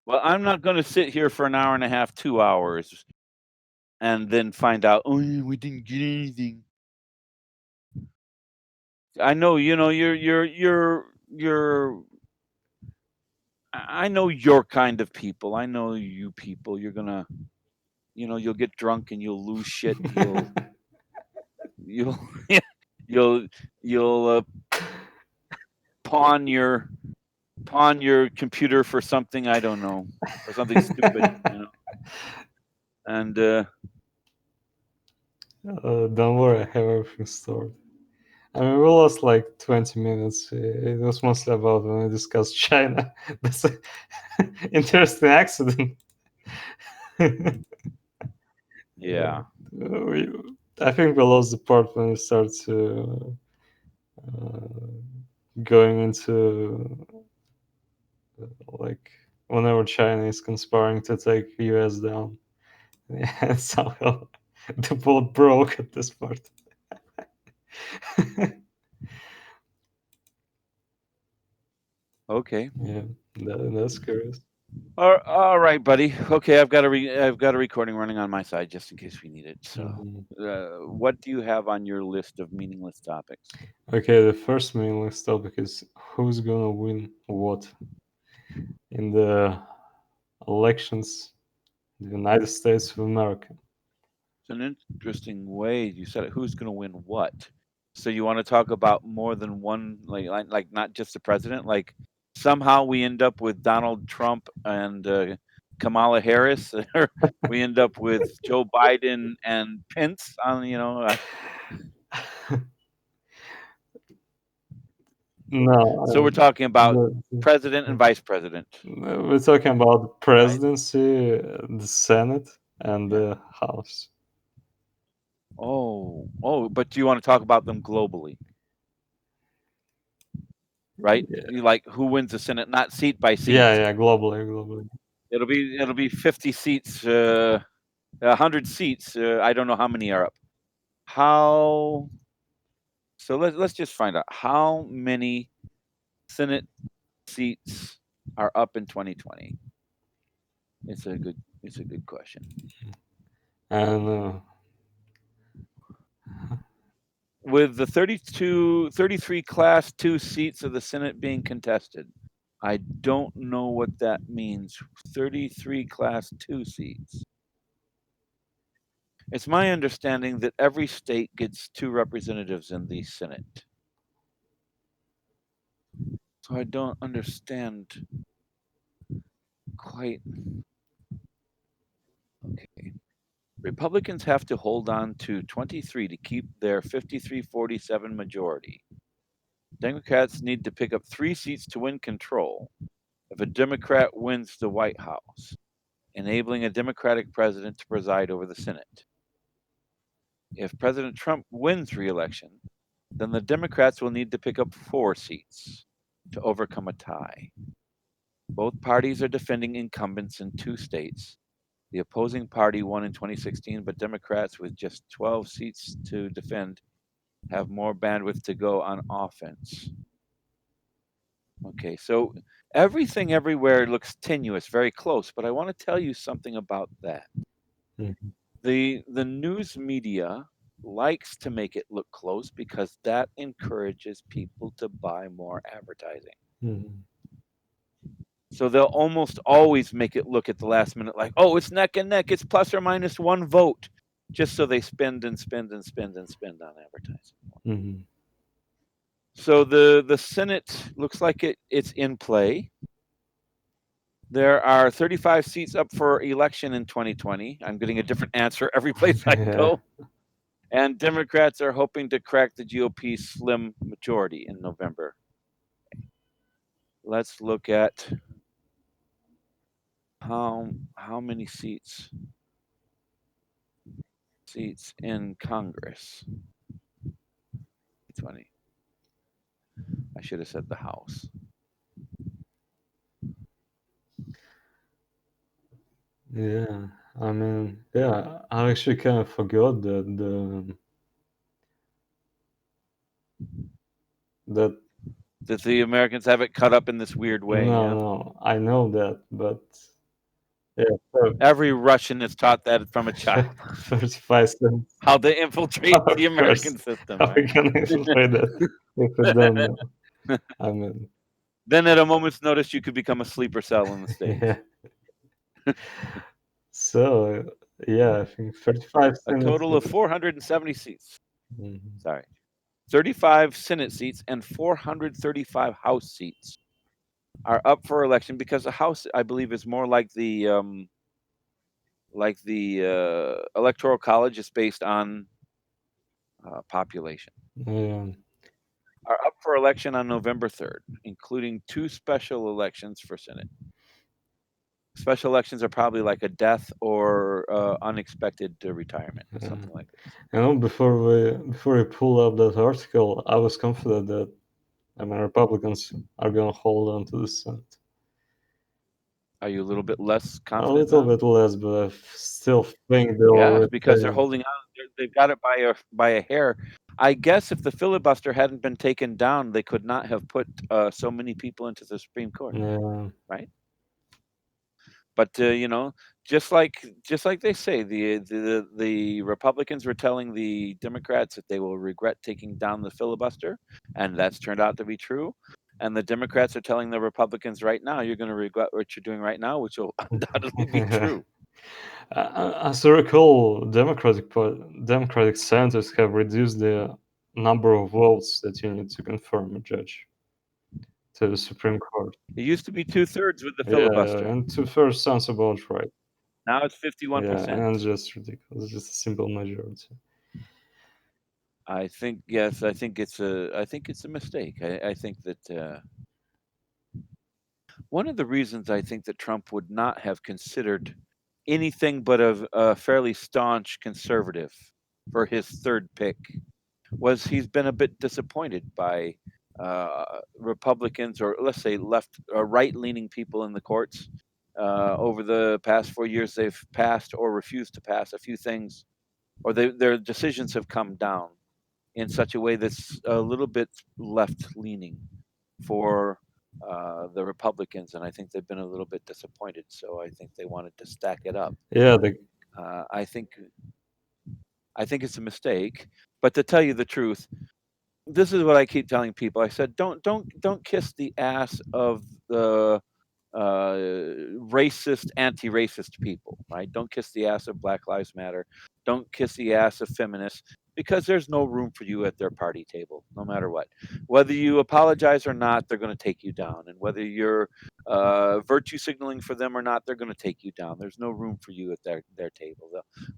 Well, I'm not going to sit here for an hour and a half, 2 hours, and then find out, oh, yeah, we didn't get anything. I know, you're. I know your kind of people. I know you people. You're gonna, you'll get drunk and you'll lose shit and you'll, you'll, you'll pawn your pawn your computer for something I don't know, for something stupid, and Don't worry, I have everything stored. I mean, we lost like 20 minutes. It was mostly about when we discussed China. That's an interesting accident. Yeah. yeah. We, I think we lost the part when we started to uh, going into like whenever China is conspiring to take US down. Yeah, somehow the boat broke at this part. Okay. Yeah, that's curious. All right, buddy. Okay, I've got a recording running on my side just in case we need it. So, Mhm. what do you have on your list of meaningless topics? Okay, the first meaningless topic is who's gonna win what in the elections in the United States of America. It's an interesting way you said it. Who's going to win what? So you want to talk about more than one, like not just the president? Like somehow we end up with Donald Trump and Kamala Harris, or we end up with Joe Biden and Pence on. No, So we're talking about the, president and vice president. we're talking about the Right. presidency, the Senate, and Yeah. the House. Oh, but do you want to talk about them globally, right? Yeah, You like who wins the Senate, not seat by yeah, seat. yeah, globally, globally. It'll be 50 seats, 100 seats. I don't know how many are up. How? So let's just find out how many Senate seats are up in 2020. It's a good question. And With the 33 Class 2 seats of the Senate being contested, I don't know what that means. 33 Class 2 seats. It's my understanding that every state gets two representatives in the Senate. So I don't understand quite. Okay. Republicans have to hold on to 23 to keep their 53-47 majority. Democrats need to pick up 3 seats to win control if a Democrat wins the White House, enabling a Democratic president to preside over the Senate. If President Trump wins re election, then the Democrats will need to pick up 4 seats to overcome a tie. Both parties are defending incumbents in 2 states. The opposing party won in 2016, but Democrats, with just 12 seats to defend, have more bandwidth to go on offense. Okay, so everything everywhere looks tenuous, very close, but I want to tell you something about that. mhm, The news media likes to make it look close because that encourages people to buy more advertising. mhm. So they'll almost always make it look at the last minute like, oh, it's neck and neck, it's plus or minus one vote, just so they spend and spend and spend and spend on advertising. Mhm. So the Senate looks like it's in play. There are 35 seats up for election in 2020. I'm getting a different answer every place I Yeah. go. And Democrats are hoping to crack the GOP's slim majority in November. Let's look at how many seats in Congress. 20. I should have said the House. Yeah, I mean, yeah, I actually kind of forgot that That the Americans have it cut up in this weird way. no, Yeah. no, I know that, but Yeah, so Every Russian is taught that from a child, 35 cents. how to infiltrate the Of course. American system, How right? we gonna explain that if we don't know? I mean, Then at a moment's notice, you could become a sleeper cell in the yeah. States. So, yeah, I think 35 A cents. total of 470 seats. Mhm. Sorry. 35 Senate seats and 435 House seats are up for election because the House, I believe, is more like the Electoral College is based on population. Yeah. Are up for election on November 3rd, including two special elections for Senate. Special elections are probably like a death or unexpected retirement, Yeah. something like this. Before we pull up that article, I was confident that I mean Republicans are gonna hold on to the Senate. Are you a little bit less A confident little now? bit less, but I still think they'll Yeah, because they're retain. holding on. They've got it by a hair. I guess if the filibuster hadn't been taken down, they could not have put so many people into the Supreme Court, Yeah. right? But just like they say, the Republicans were telling the Democrats that they will regret taking down the filibuster, and that's turned out to be true. And the Democrats are telling the Republicans right now, you're going to regret what you're doing right now, which will undoubtedly be Yeah. true. As I recall, Democratic senators have reduced the number of votes that you need to confirm a judge to the Supreme Court. It used to be 2/3 with the Yeah, yeah, filibuster. and to first sounds about right. Now it's Yeah, and 51%. just ridiculous, just a simple majority. I think yes. I think it's a mistake. I think that one of the reasons I think that Trump would not have considered anything but a fairly staunch conservative for his third pick was he's been a bit disappointed by Republicans, or let's say left right-leaning people in the courts. Over the past 4 years, they've passed or refused to pass a few things, or their decisions have come down in such a way that's a little bit left-leaning for the Republicans, and I think they've been a little bit disappointed. So I think they wanted to stack it up. Yeah, the Uh, I think I think it's a mistake. But to tell you the truth, this is what I keep telling people. I said, don't kiss the ass of the racist, anti-racist people, right? Don't kiss the ass of Black Lives Matter. Don't kiss the ass of feminists, because there's no room for you at their party table, no matter what. Whether you apologize or not, they're going to take you down, and whether you're virtue signaling for them or not, they're going to take you down. There's no room for you at their table.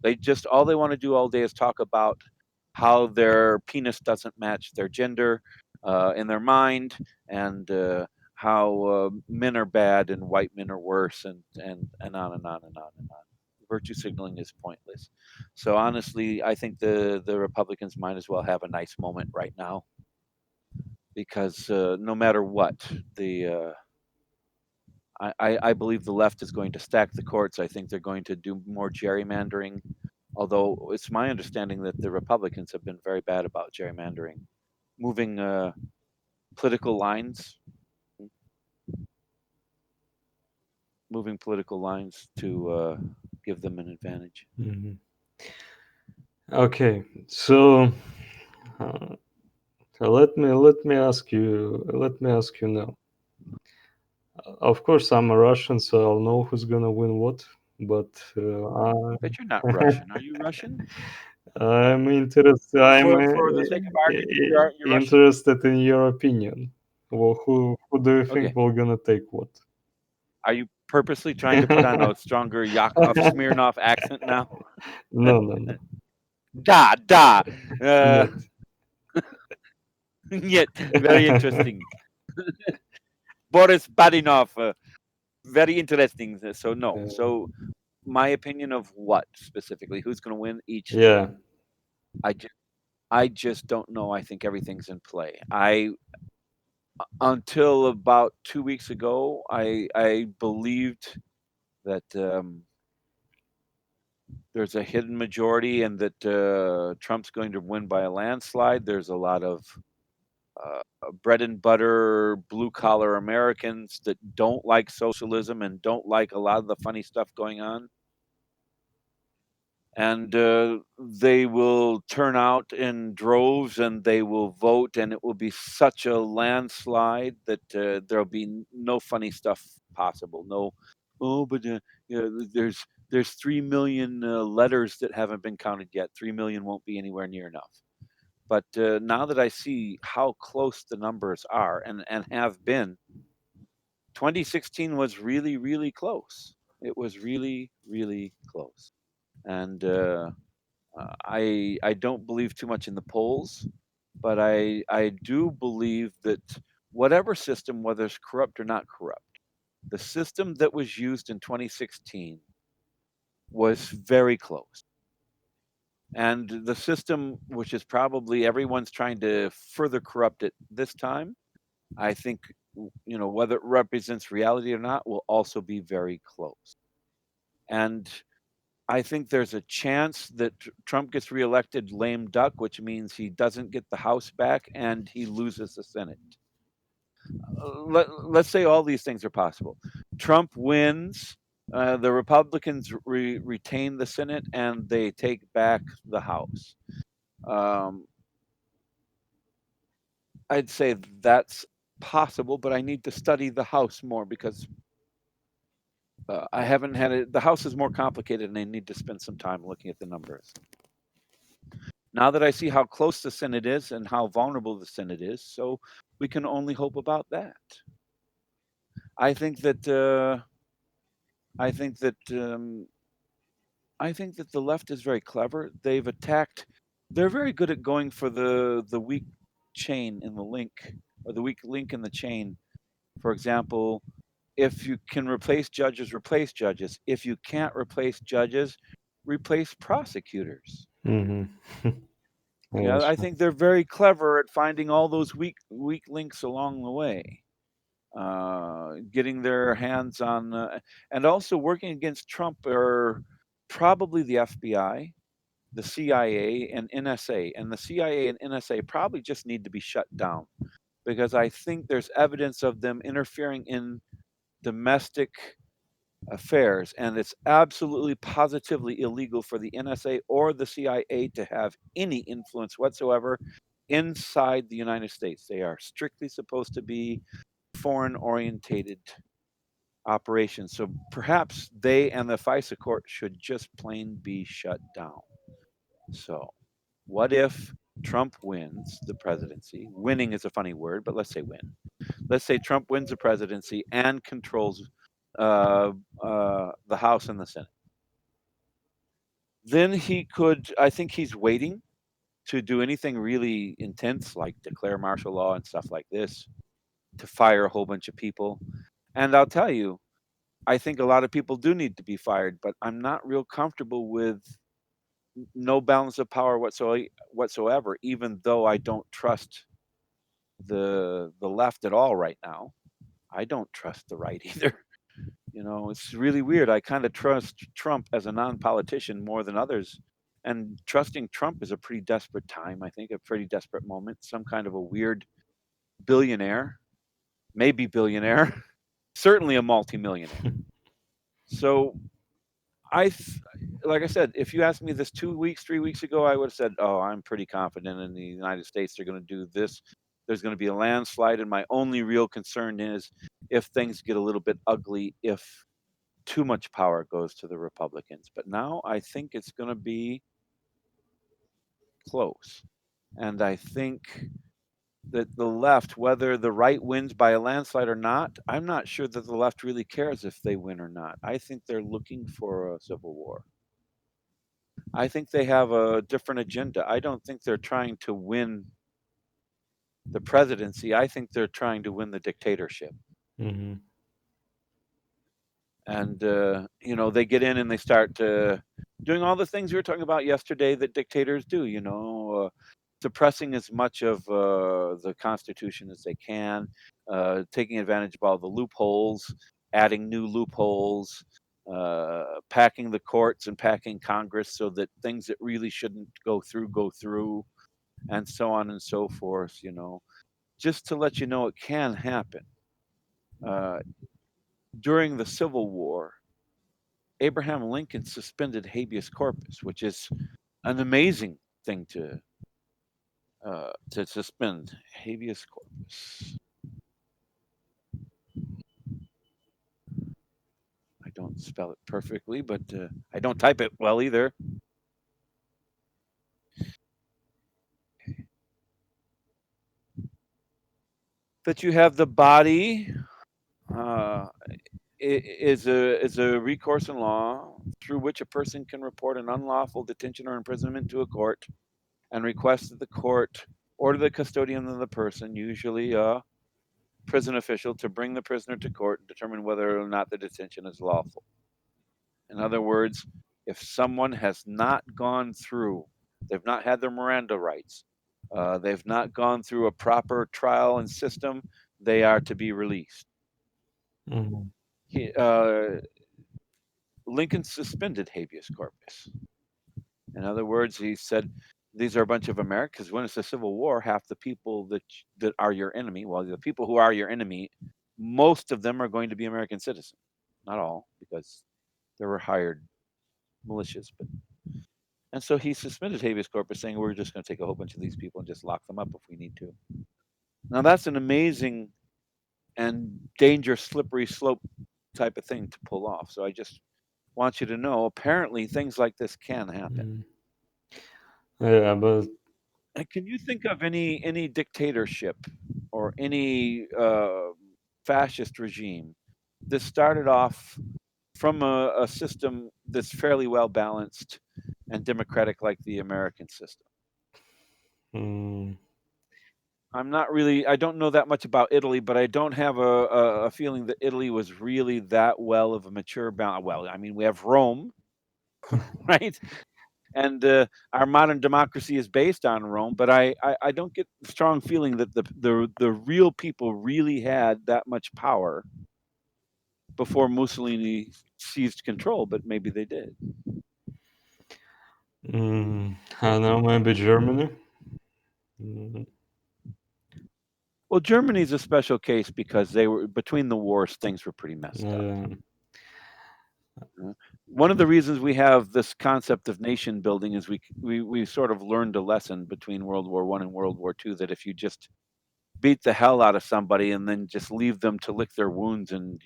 They just all they want to do all day is talk about how their penis doesn't match their gender in their mind, and how men are bad and white men are worse, and on and on and on and on. Virtue signaling is pointless. So honestly, I think the Republicans might as well have a nice moment right now, because no matter what, the I believe the left is going to stack the courts. I think they're going to do more gerrymandering. Although it's my understanding that the Republicans have been very bad about gerrymandering, moving political lines, moving political lines to give them an advantage. Mhm. Okay, so uh, let me ask you now. Of course, I'm a Russian, so I'll know who's gonna win what. But But you're not Russian. Are you Russian? I'm interested. For the sake of argument, you're Russian. Interested in your opinion. Well, who do you think Okay. will gonna take what? Are you purposely trying to put on a stronger Yakov Smirnov accent now? No, no, no, Da da. Uh, нет. yet very interesting. Boris Badinov. Very interesting. So no. Uh, So my opinion of what specifically? Who's going to win each state? yeah, I just, I just don't know. I think everything's in play. I Until about 2 weeks ago, I believed that there's a hidden majority and that Trump's going to win by a landslide. There's a lot of bread and butter, blue collar Americans that don't like socialism and don't like a lot of the funny stuff going on. And they will turn out in droves and they will vote, and it will be such a landslide that there'll be no funny stuff possible. No, oh, but there's 3 million letters that haven't been counted yet. 3 million won't be anywhere near enough. But now that I see how close the numbers are and have been, 2016 was really, really close. It was really, really close. And I don't believe too much in the polls, but I do believe that whatever system, whether it's corrupt or not corrupt, the system that was used in 2016 was very close. And the system, which is probably everyone's trying to further corrupt it this time, I think, whether it represents reality or not, will also be very close. And I think there's a chance that Trump gets reelected lame duck, which means he doesn't get the House back and he loses the Senate. Let's say all these things are possible. Trump wins. The Republicans retain the Senate and they take back the House. Um, I'd say that's possible, but I need to study the House more because I haven't had it. The House is more complicated, and I need to spend some time looking at the numbers. Now that I see how close the Senate is and how vulnerable the Senate is, so we can only hope about that. I think that I think that I think that the left is very clever. They've attacked. They're very good at going for the weak chain in the link, or the weak link in the chain. For example, if you can replace judges, replace judges. If you can't replace judges, replace prosecutors. Mhm. Yeah, Yeah, I sure. think they're very clever at finding all those weak links along the way, getting their hands on, and also working against Trump are probably the FBI, the CIA, and NSA. And the CIA and NSA probably just need to be shut down because I think there's evidence of them interfering in domestic affairs, and it's absolutely positively illegal for the NSA or the CIA to have any influence whatsoever inside the United States. They are strictly supposed to be foreign orientated operations. So perhaps they and the FISA court should just plain be shut down. So, what if Trump wins the presidency? Winning is a funny word, but let's say win. Let's say Trump wins the presidency and controls the House and the Senate. Then he could, I think he's waiting to do anything really intense like declare martial law and stuff like this, to fire a whole bunch of people. And I'll tell you, I think a lot of people do need to be fired, but I'm not real comfortable with no balance of power whatsoever, even though I don't trust the left at all right now. I don't trust the right either. It's really weird. I kind of trust Trump as a non-politician more than others. And trusting Trump is a pretty desperate time, I think, a pretty desperate moment. Some kind of a weird billionaire, maybe billionaire, certainly a multimillionaire. So I, th- like I said, if you asked me this 2 weeks, 3 weeks ago, I would have said, "Oh, I'm pretty confident in the United States. They're going to do this. There's going to be a landslide." And my only real concern is if things get a little bit ugly, if too much power goes to the Republicans. But now I think it's going to be close. And I think that the left, whether the right wins by a landslide or not, I'm not sure that the left really cares if they win or not. I think they're looking for a civil war. I think they have a different agenda. I don't think they're trying to win the presidency. I think they're trying to win the dictatorship. Mhm. And they get in and they start doing all the things we were talking about yesterday that dictators do. Suppressing as much of the Constitution as they can, taking advantage of all the loopholes, adding new loopholes, packing the courts and packing Congress so that things that really shouldn't go through, and so on and so forth. just to let you know it can happen. Uh, During the Civil War, Abraham Lincoln suspended habeas corpus, which is an amazing thing to suspend habeas corpus. I don't spell it perfectly, but I don't type it well either. That you have the body uh, is a recourse in law through which a person can report an unlawful detention or imprisonment to a court and request that the court order the custodian of the person, usually a prison official, to bring the prisoner to court and determine whether or not the detention is lawful. In other words, if someone has not gone through, they've not had their Miranda rights, they've not gone through a proper trial and system, they are to be released. Mhm. He, Lincoln suspended habeas corpus. In other words, he said, these are a bunch of Americans. When it's a civil war, half the people that are your enemy, well, the people who are your enemy, most of them are going to be American citizens. Not all, because there were hired militias. But and so he suspended habeas corpus, saying we're just going to take a whole bunch of these people and just lock them up if we need to. Now that's an amazing and dangerous, slippery slope type of thing to pull off. So I just want you to know, apparently things like this can happen. Mm. Yeah, but And can you think of any dictatorship or any fascist regime that started off from a system that's fairly well balanced and democratic like the American system? mm, I'm not really. I don't know that much about Italy, but I don't have a feeling that Italy was really that well of a mature balance. Well, I mean, we have Rome, right? And our modern democracy is based on Rome. But I don't get the strong feeling that the real people really had that much power before Mussolini seized control. But maybe they did. I don't know, maybe Germany. Mm, Well, Germany's a special case because they were between the wars, things were pretty messed up. yeah. Uh, One of the reasons we have this concept of nation building is we sort of learned a lesson between World War One and World War Two that if you just beat the hell out of somebody and then just leave them to lick their wounds and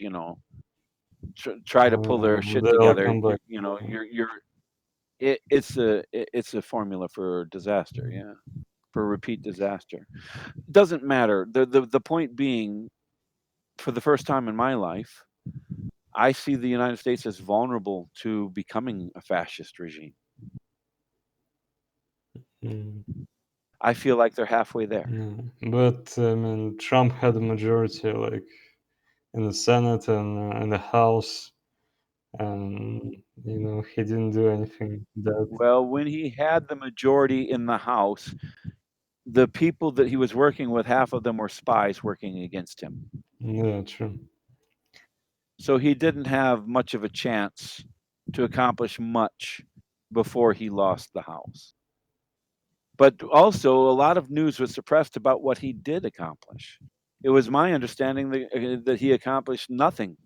try to pull their shit They'll together, come back. it's a formula for disaster, yeah, for repeat disaster. Doesn't matter. The point being, for the first time in my life, I see the United States as vulnerable to becoming a fascist regime. Mm, I feel like they're halfway there. yeah. But I mean, Trump had a majority, like in the Senate and in the House, and he didn't do anything that. Well, when he had the majority in the House, the people that he was working with, half of them were spies working against him. Yeah, true. So he didn't have much of a chance to accomplish much before he lost the House. But also, a lot of news was suppressed about what he did accomplish. It was my understanding that he accomplished nothing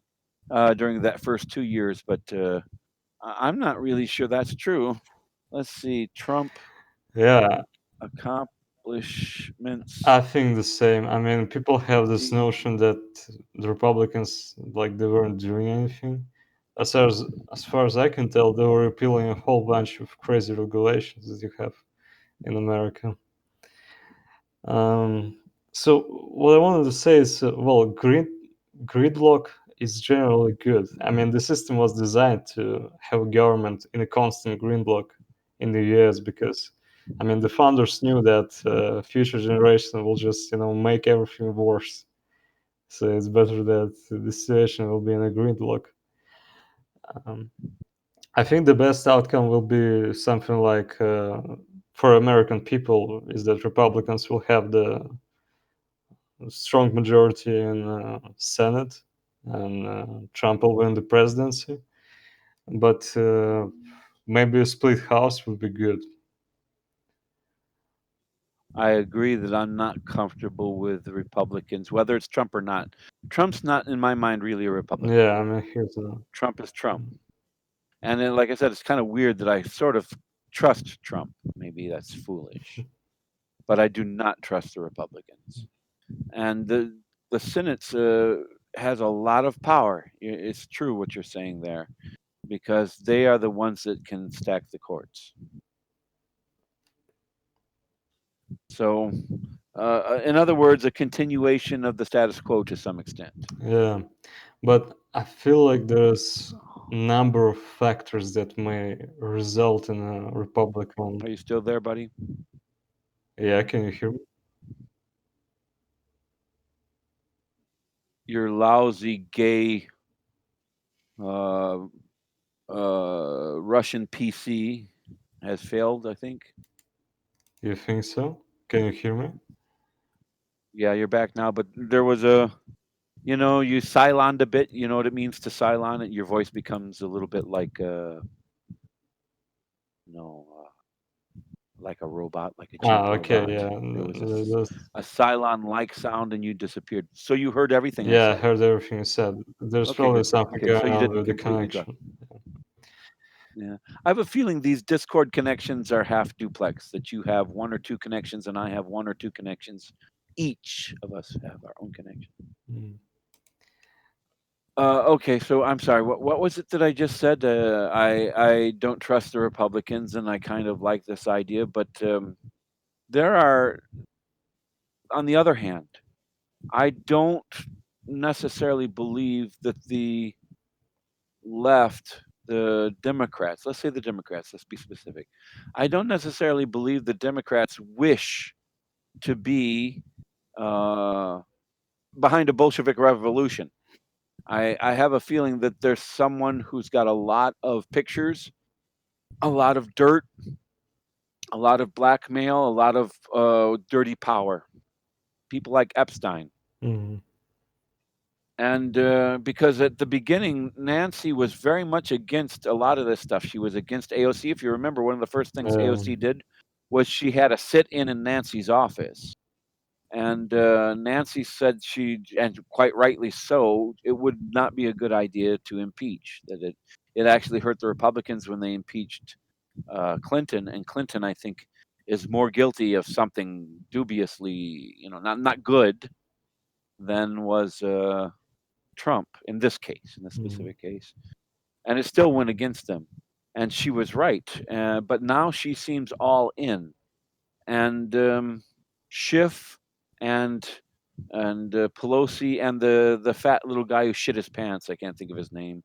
during that first 2 years, but I'm not really sure that's true. Let's see, Trump Yeah, I accomplishments. think the same. I mean, people have this notion that the Republicans, like, they weren't doing anything. As far as, as far as I can tell, they were repealing a whole bunch of crazy regulations that you have in America. Um, so what I wanted to say is, well, gridlock is generally good. I mean, the system was designed to have a government in a constant gridlock in the US because, I mean, the founders knew that future generation will just, make everything worse. So it's better that the situation will be in a gridlock. Um, I think the best outcome will be something like, for American people, is that Republicans will have the strong majority in Senate, and Trump will win the presidency. But maybe a split house would be good. I agree that I'm not comfortable with the Republicans, whether it's Trump or not. Trump's not, in my mind, really a Republican. Yeah, I'm here to know. Trump is Trump. And then, like I said, it's kind of weird that I sort of trust Trump. Maybe that's foolish, but I do not trust the Republicans. And the Senate has a lot of power. It's true what you're saying there, because they are the ones that can stack the courts. So, in other words, a continuation of the status quo to some extent. Yeah, but I feel like there's a number of factors that may result in a Republican. Are you still there, buddy? Yeah, can you hear me? Your lousy gay uh, Russian PC has failed, I think. You think so? Can you hear me? Yeah, you're back now, but there was a, you Cyloned a bit. You know what it means to Cylon? Your voice becomes a little bit like, you know, uh, like a robot, like a cheap Ah, okay, robot. yeah, There was that's, a Cylon-like sound, and you disappeared. So you heard everything I yeah, I said. heard everything you said. There's Okay, probably good. something Okay, so going you on didn't with the completely drop. connection. Yeah, I have a feeling these Discord connections are half duplex. That you have one or two connections, and I have one or two connections. Each of us have our own connection. Mm. Okay, so I'm sorry. What was it that I just said? I don't trust the Republicans, and I kind of like this idea. But there are, on the other hand, I don't necessarily believe that the left, the Democrats, let's say the Democrats, let's be specific. I don't necessarily believe the Democrats wish to be uh, behind a Bolshevik revolution. I have a feeling that there's someone who's got a lot of pictures, a lot of dirt, a lot of blackmail, a lot of dirty power. People like Epstein. Mm. And because at the beginning, Nancy was very much against a lot of this stuff. She was against AOC. If you remember, one of the first things AOC did was she had a sit in Nancy's office. And Nancy said and quite rightly so, it would not be a good idea to impeach. That it actually hurt the Republicans when they impeached Clinton, and Clinton, I think, is more guilty of something dubiously, not good than was Trump in this case, in this Mm. specific case, and it still went against them. And she was right, but now she seems all in, and Schiff and Pelosi and the fat little guy who shit his pants. I can't think of his name.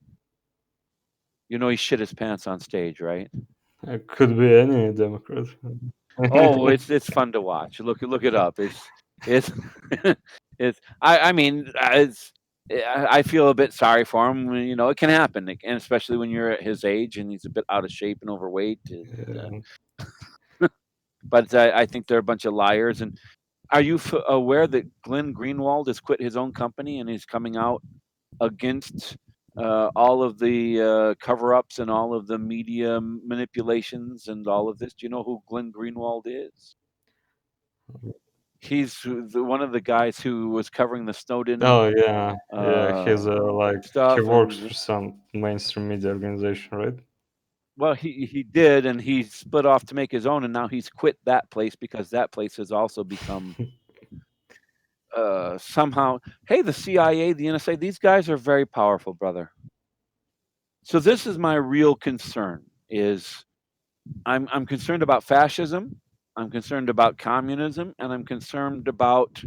He shit his pants on stage, right? It could be any Democrat. Oh, it's fun to watch. Look it up. It's it's I mean I feel a bit sorry for him. It can happen, and especially when you're at his age and he's a bit out of shape and overweight. Yeah. But I think they're a bunch of liars. And are you aware that Glenn Greenwald has quit his own company and he's coming out against all of the cover-ups and all of the media manipulations and all of this? Do you know who Glenn Greenwald is? He's one of the guys who was covering the Snowden Oh yeah, yeah. uh, He stuff, works and for some mainstream media organization, right? well, he did, and he split off to make his own, and now he's quit that place because that place has also become somehow. Hey, the CIA, the NSA, these guys are very powerful, brother. So this is my real concern: is I'm concerned about fascism, I'm concerned about communism, and I'm concerned about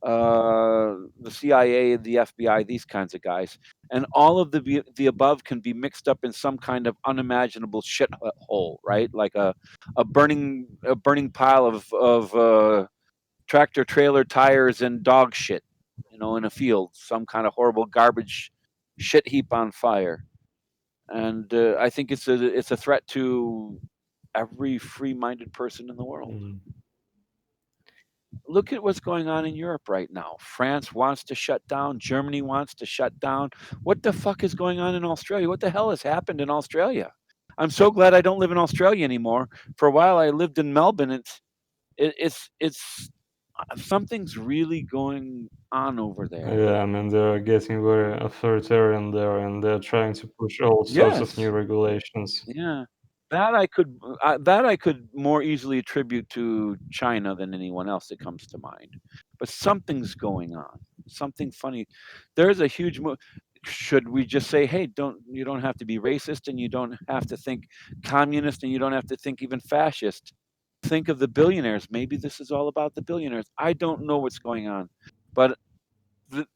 the CIA, the FBI, these kinds of guys, and all of the above can be mixed up in some kind of unimaginable shithole, right? Like a burning pile of tractor trailer tires and dog shit, in a field, some kind of horrible garbage shit heap on fire. And I think it's a threat to every free-minded person in the world. Mm. Look at what's going on in Europe right now. France wants to shut down. Germany wants to shut down. What the fuck is going on in Australia? What the hell has happened in Australia? I'm so glad I don't live in Australia anymore. For a while, I lived in Melbourne. it's something's really going on over there. Yeah, I mean they're getting very authoritarian there, and they're trying to push all sorts of new Yes. regulations. Yeah. That I could more easily attribute to China than anyone else that comes to mind. But something's going on. Something funny. There's a huge should we just say, "Hey, you don't have to be racist and you don't have to think communist and you don't have to think even fascist. Think of the billionaires. Maybe this is all about the billionaires." I don't know what's going on. But the,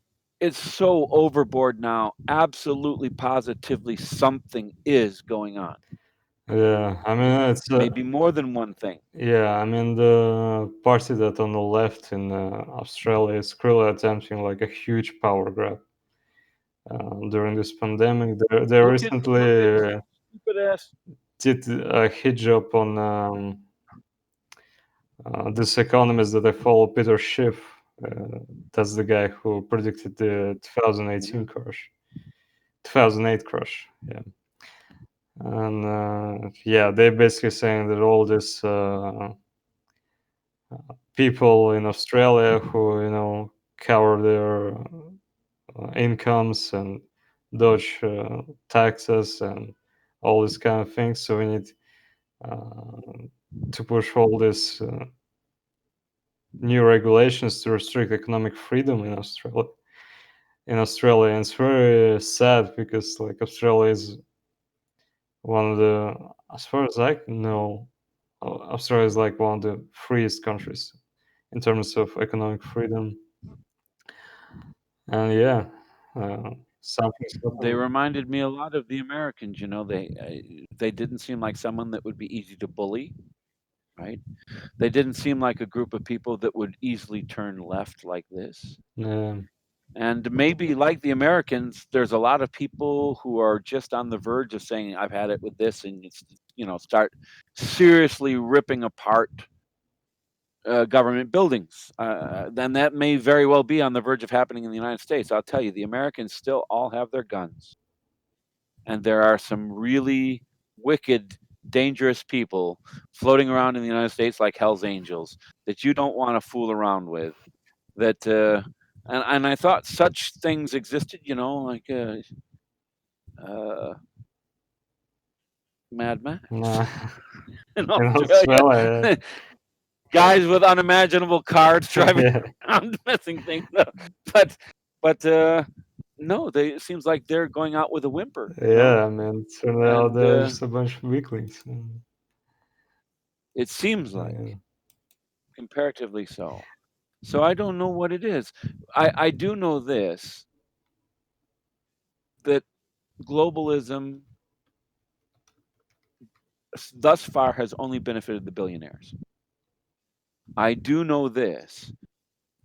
it's so overboard now. Absolutely positively something is going on. Yeah, I mean it's Maybe more than one thing. yeah, I mean the party that on the left in Australia is clearly attempting like a huge power grab during this pandemic. They Look at recently stupid ass. did a hit job on this economist that I follow, Peter Schiff. That's the guy who predicted the 2018 Yeah. crash, 2008 crash. Yeah, and yeah, they're basically saying that all these people in Australia who cover their incomes and dodge taxes and all these kind of things. So we need uh, to push all these new regulations to restrict economic freedom in Australia. And it's very sad because like Australia is one of the, as far as I know, Australia is like one of the freest countries in terms of economic freedom. And yeah, something's They happening. reminded me a lot of the Americans. They didn't seem like someone that would be easy to bully, right? They didn't seem like a group of people that would easily turn left like this. Yeah. And maybe like the Americans, there's a lot of people who are just on the verge of saying, "I've had it with this," and start seriously ripping apart government buildings. Then that may very well be on the verge of happening in the United States. I'll tell you, the Americans still all have their guns, and there are some really wicked, dangerous people floating around in the United States like Hell's Angels that you don't want to fool around with. That and I thought such things existed, like uh, Mad Max Nah. in In Australia. Australia, Guys with unimaginable cars driving yeah, around messing things up. But no, it seems like they're going out with a whimper, yeah. I mean, turned out and they're just a bunch of weaklings. it seems like Yeah. comparatively so. So I don't know what it is. I do know this, that globalism thus far has only benefited the billionaires. I do know this.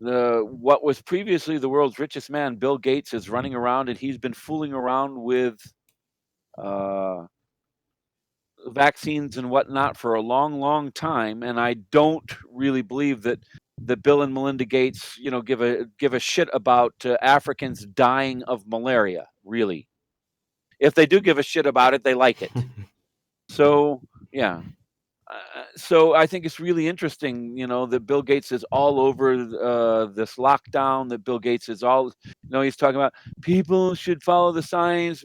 The what was previously the world's richest man, Bill Gates, is running around and he's been fooling around with uh, vaccines and whatnot for a long, long time. And I don't really believe that the Bill and Melinda Gates, give a shit about Africans dying of malaria. Really, if they do give a shit about it, they like it. So yeah, so I think it's really interesting, that Bill Gates is all over this lockdown. That Bill Gates is all, he's talking about people should follow the science.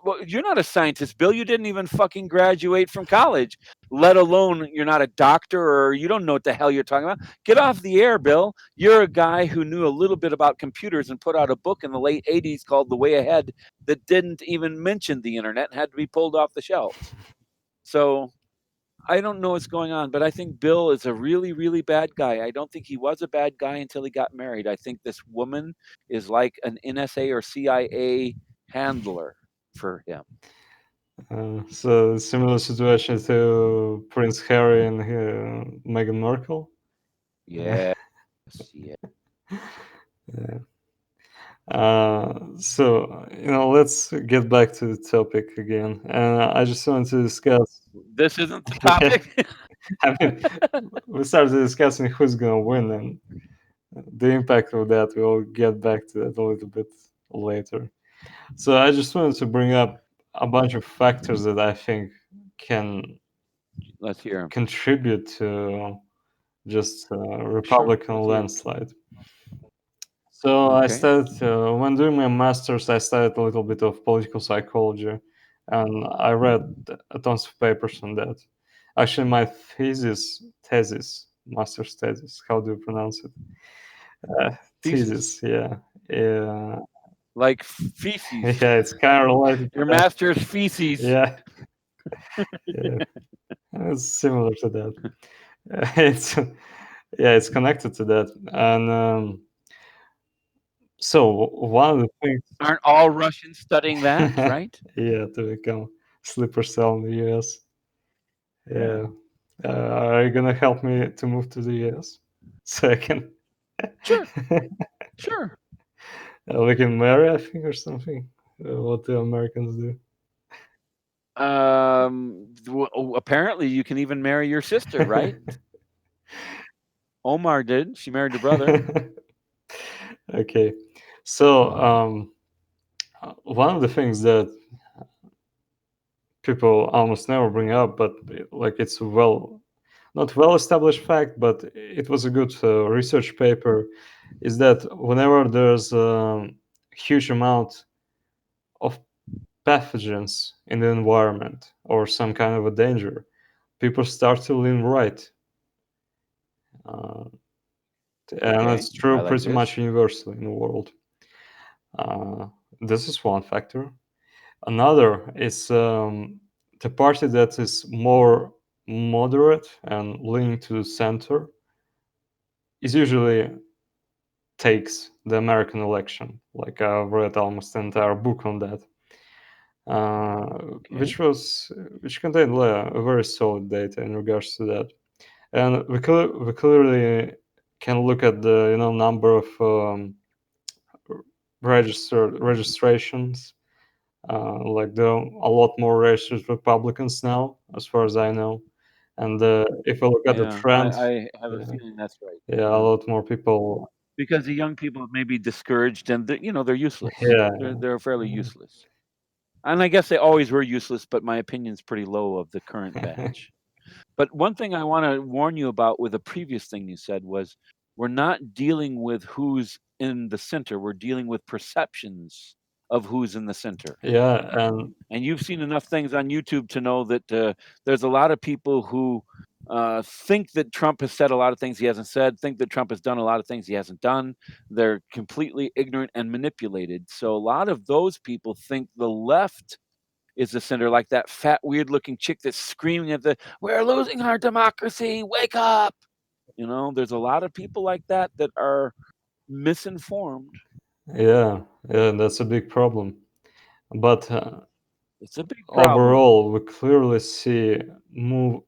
Well, you're not a scientist, Bill. You didn't even fucking graduate from college, let alone you're not a doctor or you don't know what the hell you're talking about. Get off the air, Bill. You're a guy who knew a little bit about computers and put out a book in the late '80s called The Way Ahead that didn't even mention the internet and had to be pulled off the shelves. So I don't know what's going on, but I think Bill is a really, really bad guy. I don't think he was a bad guy until he got married. I think this woman is like an NSA or CIA handler for him. So similar situation to Prince Harry and Meghan Markle. Yeah. Yes, yes. Yeah. So let's get back to the topic again. And I just wanted to discuss. This isn't the Yeah, topic. I mean, we started discussing who's gonna win, and the impact of that. We'll get back to that a little bit later. So I just wanted to bring up a bunch of factors that I think can Let's hear him. contribute to just Sure. Republican Let's hear it. landslide. So I Okay. studied when doing my masters. I studied a little bit of political psychology, and I read tons of papers on that. Actually, my master's thesis. How do you pronounce it? Thesis. Thesis. Yeah, yeah, Like feces. yeah. It's kind of related to Your that. master's feces. Yeah, yeah. It's similar to that. It's yeah, it's connected to that, and so one of the things, Aren't all Russians studying that, right? yeah, to become sleeper cell in the US. Yeah. Yeah. Are you gonna help me to move to the US so I can Sure. Sure. we can marry, I think, or something? What the Americans do. Apparently you can even marry your sister, right? Omar did. She married your brother. Okay. So, one of the things that people almost never bring up, but like it's not well established fact, but it was a good research paper, is that whenever there's a huge amount of pathogens in the environment or some kind of a danger, people start to lean right. Uh, and Okay. it's true I like pretty much this. universally in the world. Uh, this is one factor. Another is the party that is more moderate and leaning to the center is usually takes the American election. Like I've read almost an entire book on that, Okay. which contained a very solid data in regards to that. And we clearly can look at the number of registrations. Like there are a lot more registered Republicans now, as far as I know. And if we look at the Yeah, trend, I have a yeah, feeling that's right. yeah, a Yeah. lot more people. Because the young people may be discouraged and they're useless. Yeah, They're fairly yeah. useless. And I guess they always were useless, but my opinion's pretty low of the current batch. But one thing I want to warn you about with a previous thing you said was we're not dealing with who's in the center. We're dealing with perceptions of who's in the center. Yeah, and And you've seen enough things on YouTube to know that there's a lot of people who think that Trump has said a lot of things he hasn't said, think that Trump has done a lot of things he hasn't done. They're completely ignorant and manipulated. So a lot of those people think the left is the center, like that fat, weird looking chick that's screaming at we're losing our democracy, wake up. There's a lot of people like that that are misinformed. yeah, yeah, that's a big problem. But It's a big problem. overall, we clearly see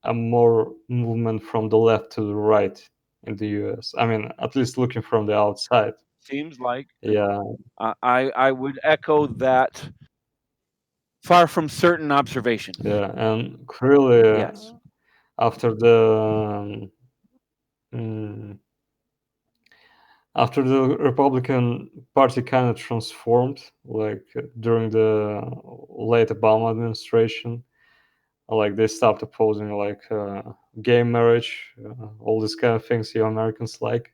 a more movement from the left to the right in the US. I mean, at least looking from the outside. Seems like Yeah, I would echo that far from certain observation. yeah, and clearly Yes. after the mm, after the Republican Party kind of transformed, like during the late Obama administration, like they stopped opposing like gay marriage, all these kind of things you Americans like.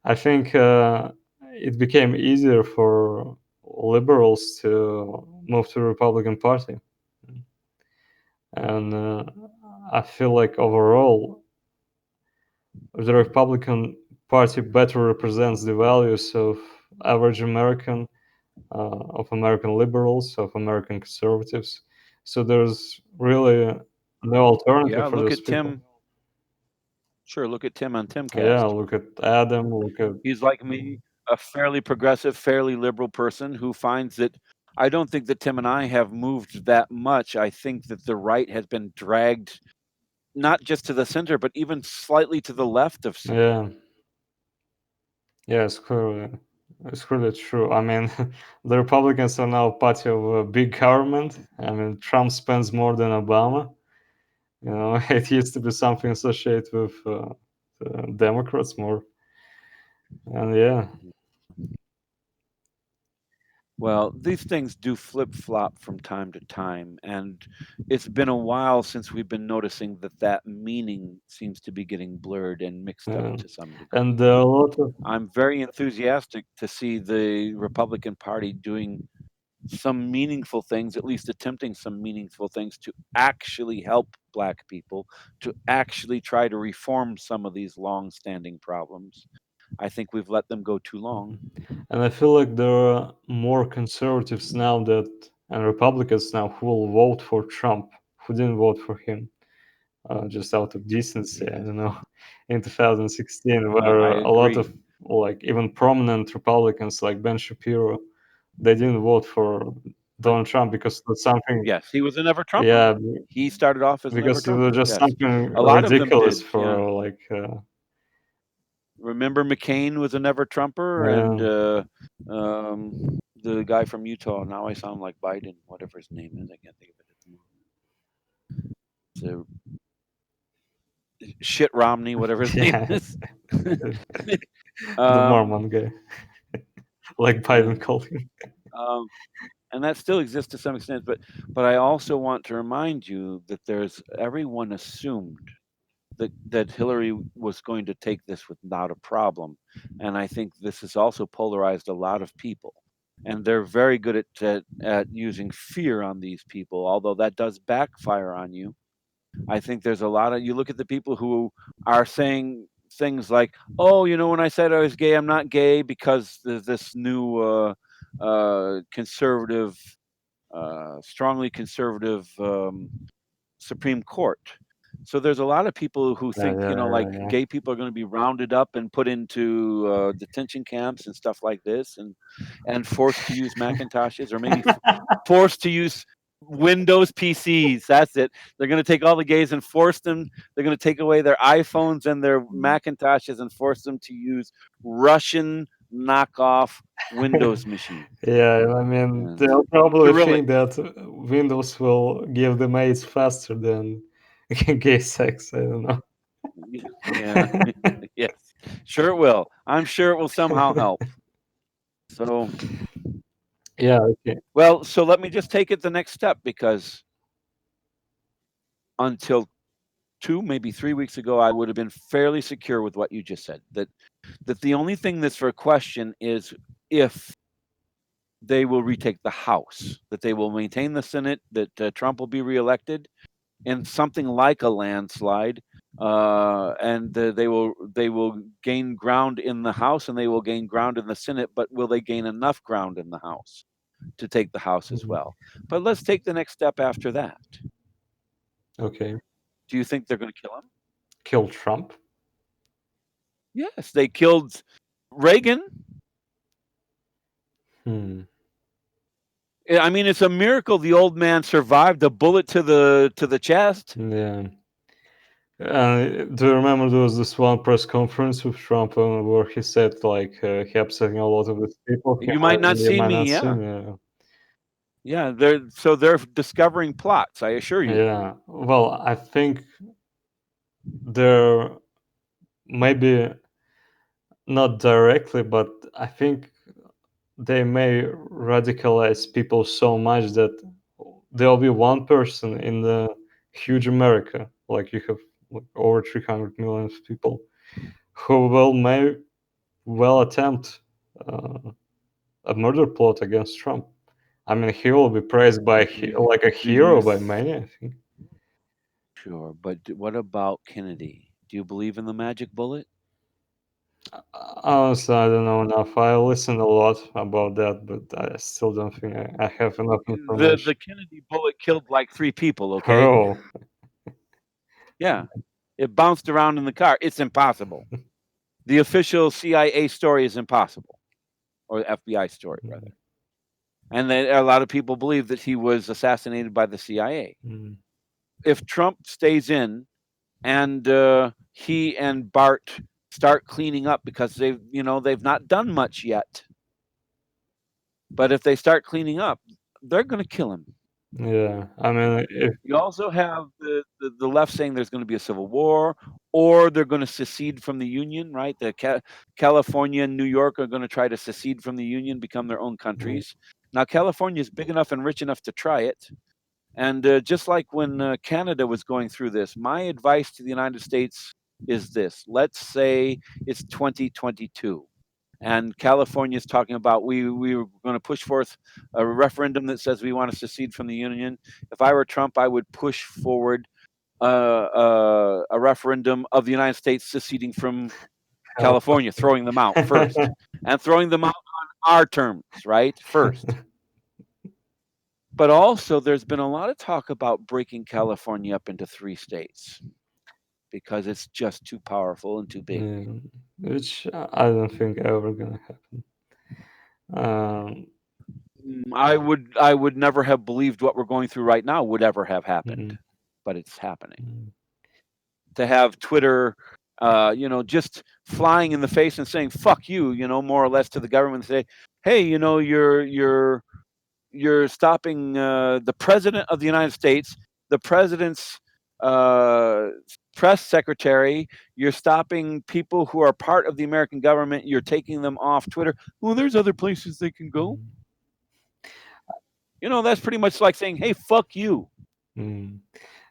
I think it became easier for liberals to move to the Republican Party, and I feel like overall the Republican Party better represents the values of average American, of American liberals, of American conservatives. So there's really no alternative Yeah, for look those at people. Tim. Sure, look at Tim on Yeah, Timcast. look at Adam, look at He's like me, a fairly progressive, fairly liberal person who finds that I don't think that Tim and I have moved that much. I think that the right has been dragged not just to the center, but even slightly to the left of center. yeah, yeah, it's clearly true. I mean, the Republicans are now party of a big government. I mean, Trump spends more than Obama. You know, it used to be something associated with Democrats more, and yeah, Well, these things do flip flop from time to time, and it's been a while since we've been noticing that that meaning seems to be getting blurred and mixed up Yeah. to some And degree. there are a lot of I'm very enthusiastic to see the Republican Party doing some meaningful things, at least attempting some meaningful things to actually help Black people, to actually try to reform some of these long-standing problems. I think we've let them go too long. and I feel like there are more conservatives now that and Republicans now who will vote for Trump, who didn't vote for him, just out of decency. I don't know. In 2016, I where a lot of agree. like even prominent Republicans like Ben Shapiro, they didn't vote for But Donald Trump because it was something, yes, he was a never Trumper. yeah, He started off as a never because it was Trumper. just Yes. something A lot of them ridiculous did. Yeah. for like, Remember McCain was a never Trumper and yeah, the guy from Utah. Now I sound like Biden, whatever his name is. I can't think of it at the moment. It's shit Romney, whatever his name yeah, is. the um, Mormon guy, like yeah. Biden called him. Um, and that still exists to some extent, but I also want to remind you that there's everyone assumed that Hillary was going to take this without a problem, and I think this has also polarized a lot of people, and they're very good at using fear on these people, although that does backfire on you. I think there's a lot of you look at the people who are saying things like, "Oh, when I said I was gay, I'm not gay because there's this new conservative, strongly conservative Supreme Court." So there's a lot of people who Yeah, think, yeah, like yeah, gay people are going to be rounded up and put into detention camps and stuff like this, and forced to use Macintoshes, or maybe forced to use Windows PCs. That's it. They're going to take all the gays and force them. They're going to take away their iPhones and their Macintoshes and force them to use Russian knockoff Windows machines. yeah. I mean, And they'll probably Cyrillic. think that Windows will give them AIDS faster than gay sex. I don't know. Yeah. Yes. Sure it will. I'm sure it will somehow help. So, Yeah, okay. well, so let me just take it the next step, because until 2, maybe 3 weeks ago, I would have been fairly secure with what you just said, that the only thing that's for question is if they will retake the House, that they will maintain the Senate, that Trump will be reelected in something like a landslide, and they will gain ground in the House and they will gain ground in the Senate. But will they gain enough ground in the House to take the House as Mhm. well? But let's take the next step after that. Okay. Do you think they're going to kill him? Kill Trump? Yes, they killed Reagan. Hmm. I mean, it's a miracle the old man survived a bullet to the chest. Yeah. Do you remember there was this one press conference with Trump where he said like he upsetting a lot of these people. He You might not you see might not me, see yeah. me. Yeah. Yeah, they're discovering plots, I assure you. Yeah. Well, I think there maybe not directly, but I think they may radicalize people so much that there'll be one person in the huge America, like you have like, over 300 million people, who will may well attempt uh, a murder plot against Trump. I mean, he will be praised by like a Do you hero by many, I think. Sure, but what about Kennedy? Do you believe in the magic bullet? Honestly, I don't know enough. I listen a lot about that, but I still don't think I have enough The information. Kennedy bullet killed like 3 people, okay? Oh, Yeah. It bounced around in the car. It's impossible. The official CIA story is impossible, or the FBI story rather. And a lot of people believe that he was assassinated by the CIA. mm, If Trump stays in and he and Bart start cleaning up, because they've not done much yet. But if they start cleaning up, they're going to kill him. yeah. I mean, if You also have the left saying there's going to be a civil war, or they're going to secede from the Union, right? California and New York are going to try to secede from the Union, become their own mm, countries. Now, California is big enough and rich enough to try it. And just like when Canada was going through this, my advice to the United States is this: let's say it's 2022. And California is talking about we were going to push forth a referendum that says we want to secede from the union. If I were Trump, I would push forward a referendum of the United States seceding from California, throwing them out first, and throwing them out on our terms, right? First. But also, there's been a lot of talk about breaking California up into 3 states because it's just too powerful and too big. Yeah, which I don't think ever gonna happen. Um, I would never have believed what we're going through right now would ever have happened, mm, but it's happening. mm, To have Twitter, just flying in the face and saying "fuck you," more or less to the government, and say, "Hey, you're stopping the president of the United States, the president's uh, press secretary. You're stopping people who are part of the American government. You're taking them off Twitter. Well, there's other places they can go. mm, That's pretty much like saying, "Hey, fuck you." mm.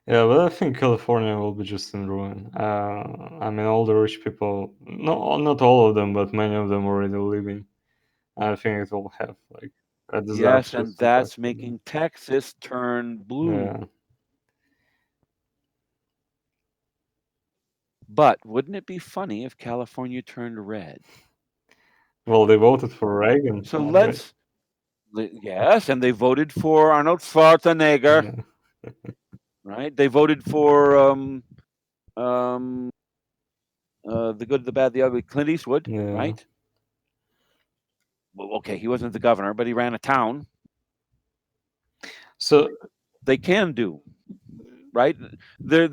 Yeah, but I think California will be just in ruin. I mean, all the rich people, no, not all of them, but many of them already leaving. I think it will have like a Yes, and disastrous impact that's for them. making Texas turn blue. Yeah, But wouldn't it be funny if California turned red? well, they voted for Reagan, So right? yes, and they voted for Arnold Schwarzenegger, Yeah, right? They voted for um, the good, the bad, the ugly, Clint Eastwood, yeah. right? Well, okay, he wasn't the governor, but he ran a town. So They can do, right? They're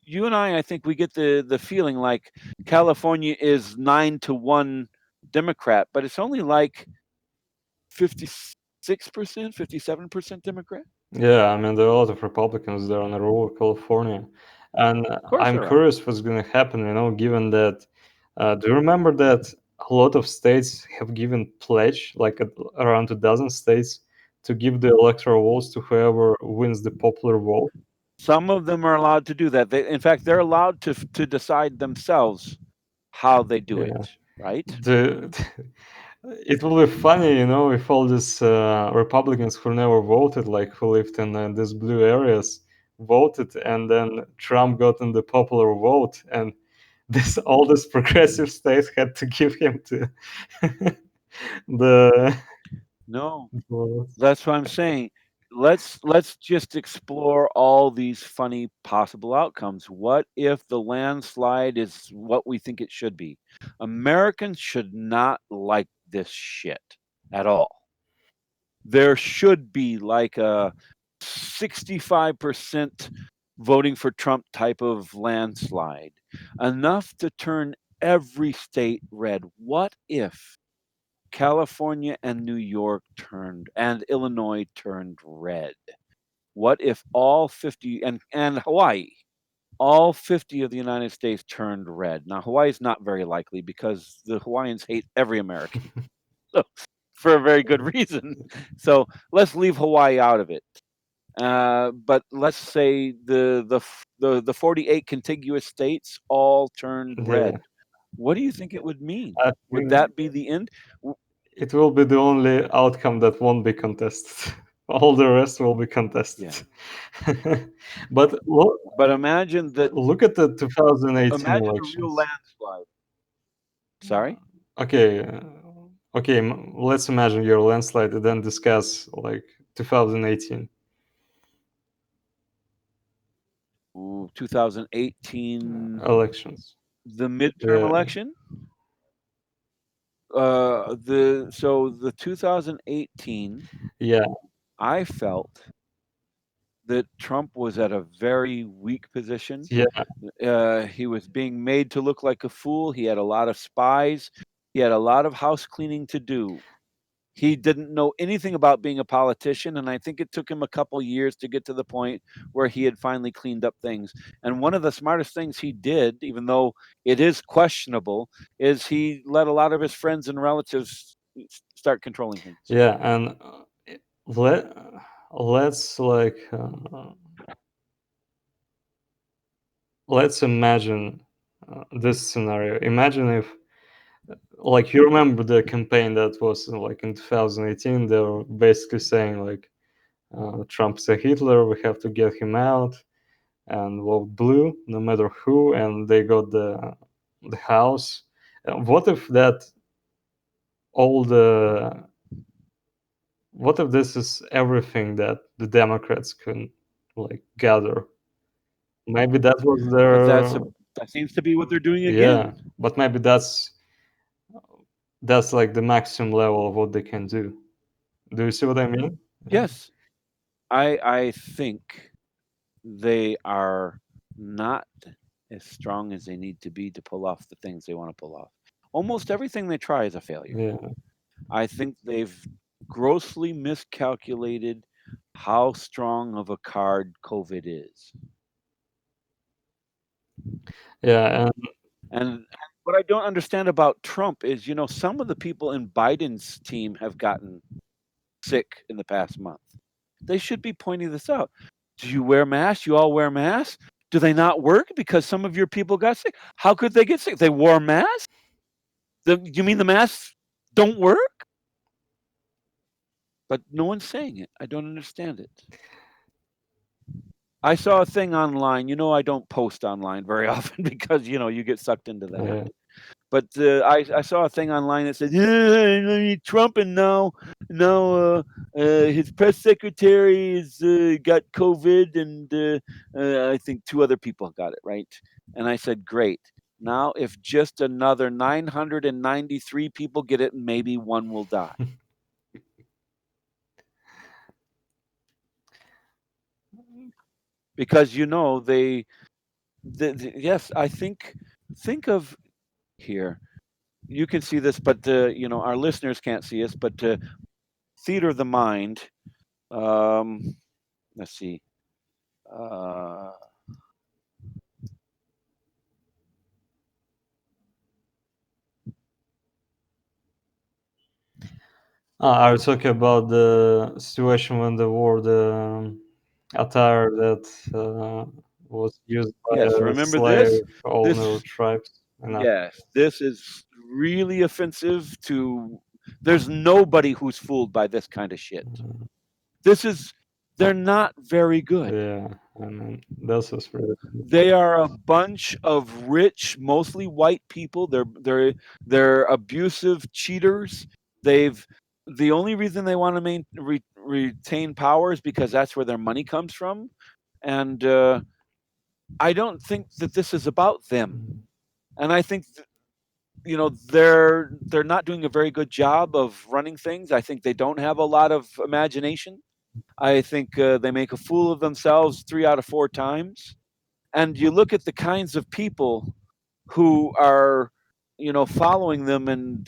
you and I think we get the feeling like California is 9-1 Democrat, but it's only like 56%, 57% Democrat. yeah, I mean, there are a lot of Republicans there on the rural California, and Of course I'm there are. curious what's going to happen. Given that, do you remember that a lot of states have given pledge, like around a dozen states, to give the electoral votes to whoever wins the popular vote? Some of them are allowed to do that. In fact, they're allowed to decide themselves how they do Yeah, it, right? the it will be funny, if all these Republicans who never voted, like who lived in these blue areas, voted, and then Trump got in the popular vote, and this all these progressive states had to give him to the No, votes. that's what I'm saying. Let's just explore all these funny possible outcomes. What if the landslide is what we think it should be? Americans should not like this shit at all. There should be like a 65% voting for Trump type of landslide, enough to turn every state red. What if California and New York turned and Illinois turned red? What if all 50 and Hawaii, all 50 of the United States turned red? Now Hawaii is not very likely because the Hawaiians hate every American. So, for a very good reason. So let's leave Hawaii out of it. But let's say the 48 contiguous states all turned Yeah, red. What do you think it would mean? I Would think that be the end? it will be the only outcome that won't be contested. All the rest will be contested. Yeah. But But imagine that. look at the 2018 Imagine a real elections. landslide. Sorry. Okay, okay. Let's imagine your landslide and then discuss like 2018 Ooh, 2018, elections. the midterm Yeah, election. The 2018, yeah, I felt that Trump was at a very weak position. yeah. He was being made to look like a fool. He had a lot of spies. He had a lot of house cleaning to do. He didn't know anything about being a politician, and I think it took him a couple years to get to the point where he had finally cleaned up things. And one of the smartest things he did, even though it is questionable, is he let a lot of his friends and relatives start controlling things. Yeah, and let let's like let's imagine this scenario. Imagine if, like, you remember the campaign that was like in 2018. They were basically saying like, Trump's a Hitler. We have to get him out and vote blue, no matter who. And they got the House. What if that all the what if this is everything that the Democrats can like gather? Maybe that was But their, that seems to be what they're doing yeah, again. but maybe that's like the maximum level of what they can do. Do you see what I mean? Yeah. Yes, I think they are not as strong as they need to be to pull off the things they want to pull off. Almost everything they try is a failure. Yeah. I think they've grossly miscalculated how strong of a card COVID is. Yeah, and And what I don't understand about Trump is, some of the people in Biden's team have gotten sick in the past month. They should be pointing this out. Do you wear masks? You all wear masks? Do they not work because some of your people got sick? How could they get sick? They wore masks? You mean the masks don't work? But no one's saying it. I don't understand it. I saw a thing online. I don't post online very often because you get sucked into that. yeah. But I saw a thing online that said, "Yeah, Trump and now his press secretary has got COVID, and I think two other people got it, right?" And I said, "Great. Now, if just another 993 people get it, maybe one will die." Because yes, I think of here. You can see this, but our listeners can't see us. But theater of the mind. Um, let's see. Uh, Are you talking about the situation when the war, the attire that was used by yes, remember slave this? owner This tribes in Africa? yes, this is really offensive to. There's nobody who's fooled by this kind of shit. This is. They're not very good. Yeah, I mean, this is really. They are a bunch of rich, mostly white people. They're abusive cheaters. They've the only reason they want to retain power is because that's where their money comes from, and I don't think that this is about them. Mm. And I think they're not doing a very good job of running things. I think they don't have a lot of imagination. I think they make a fool of themselves 3 out of 4 times. And you look at the kinds of people who are following them and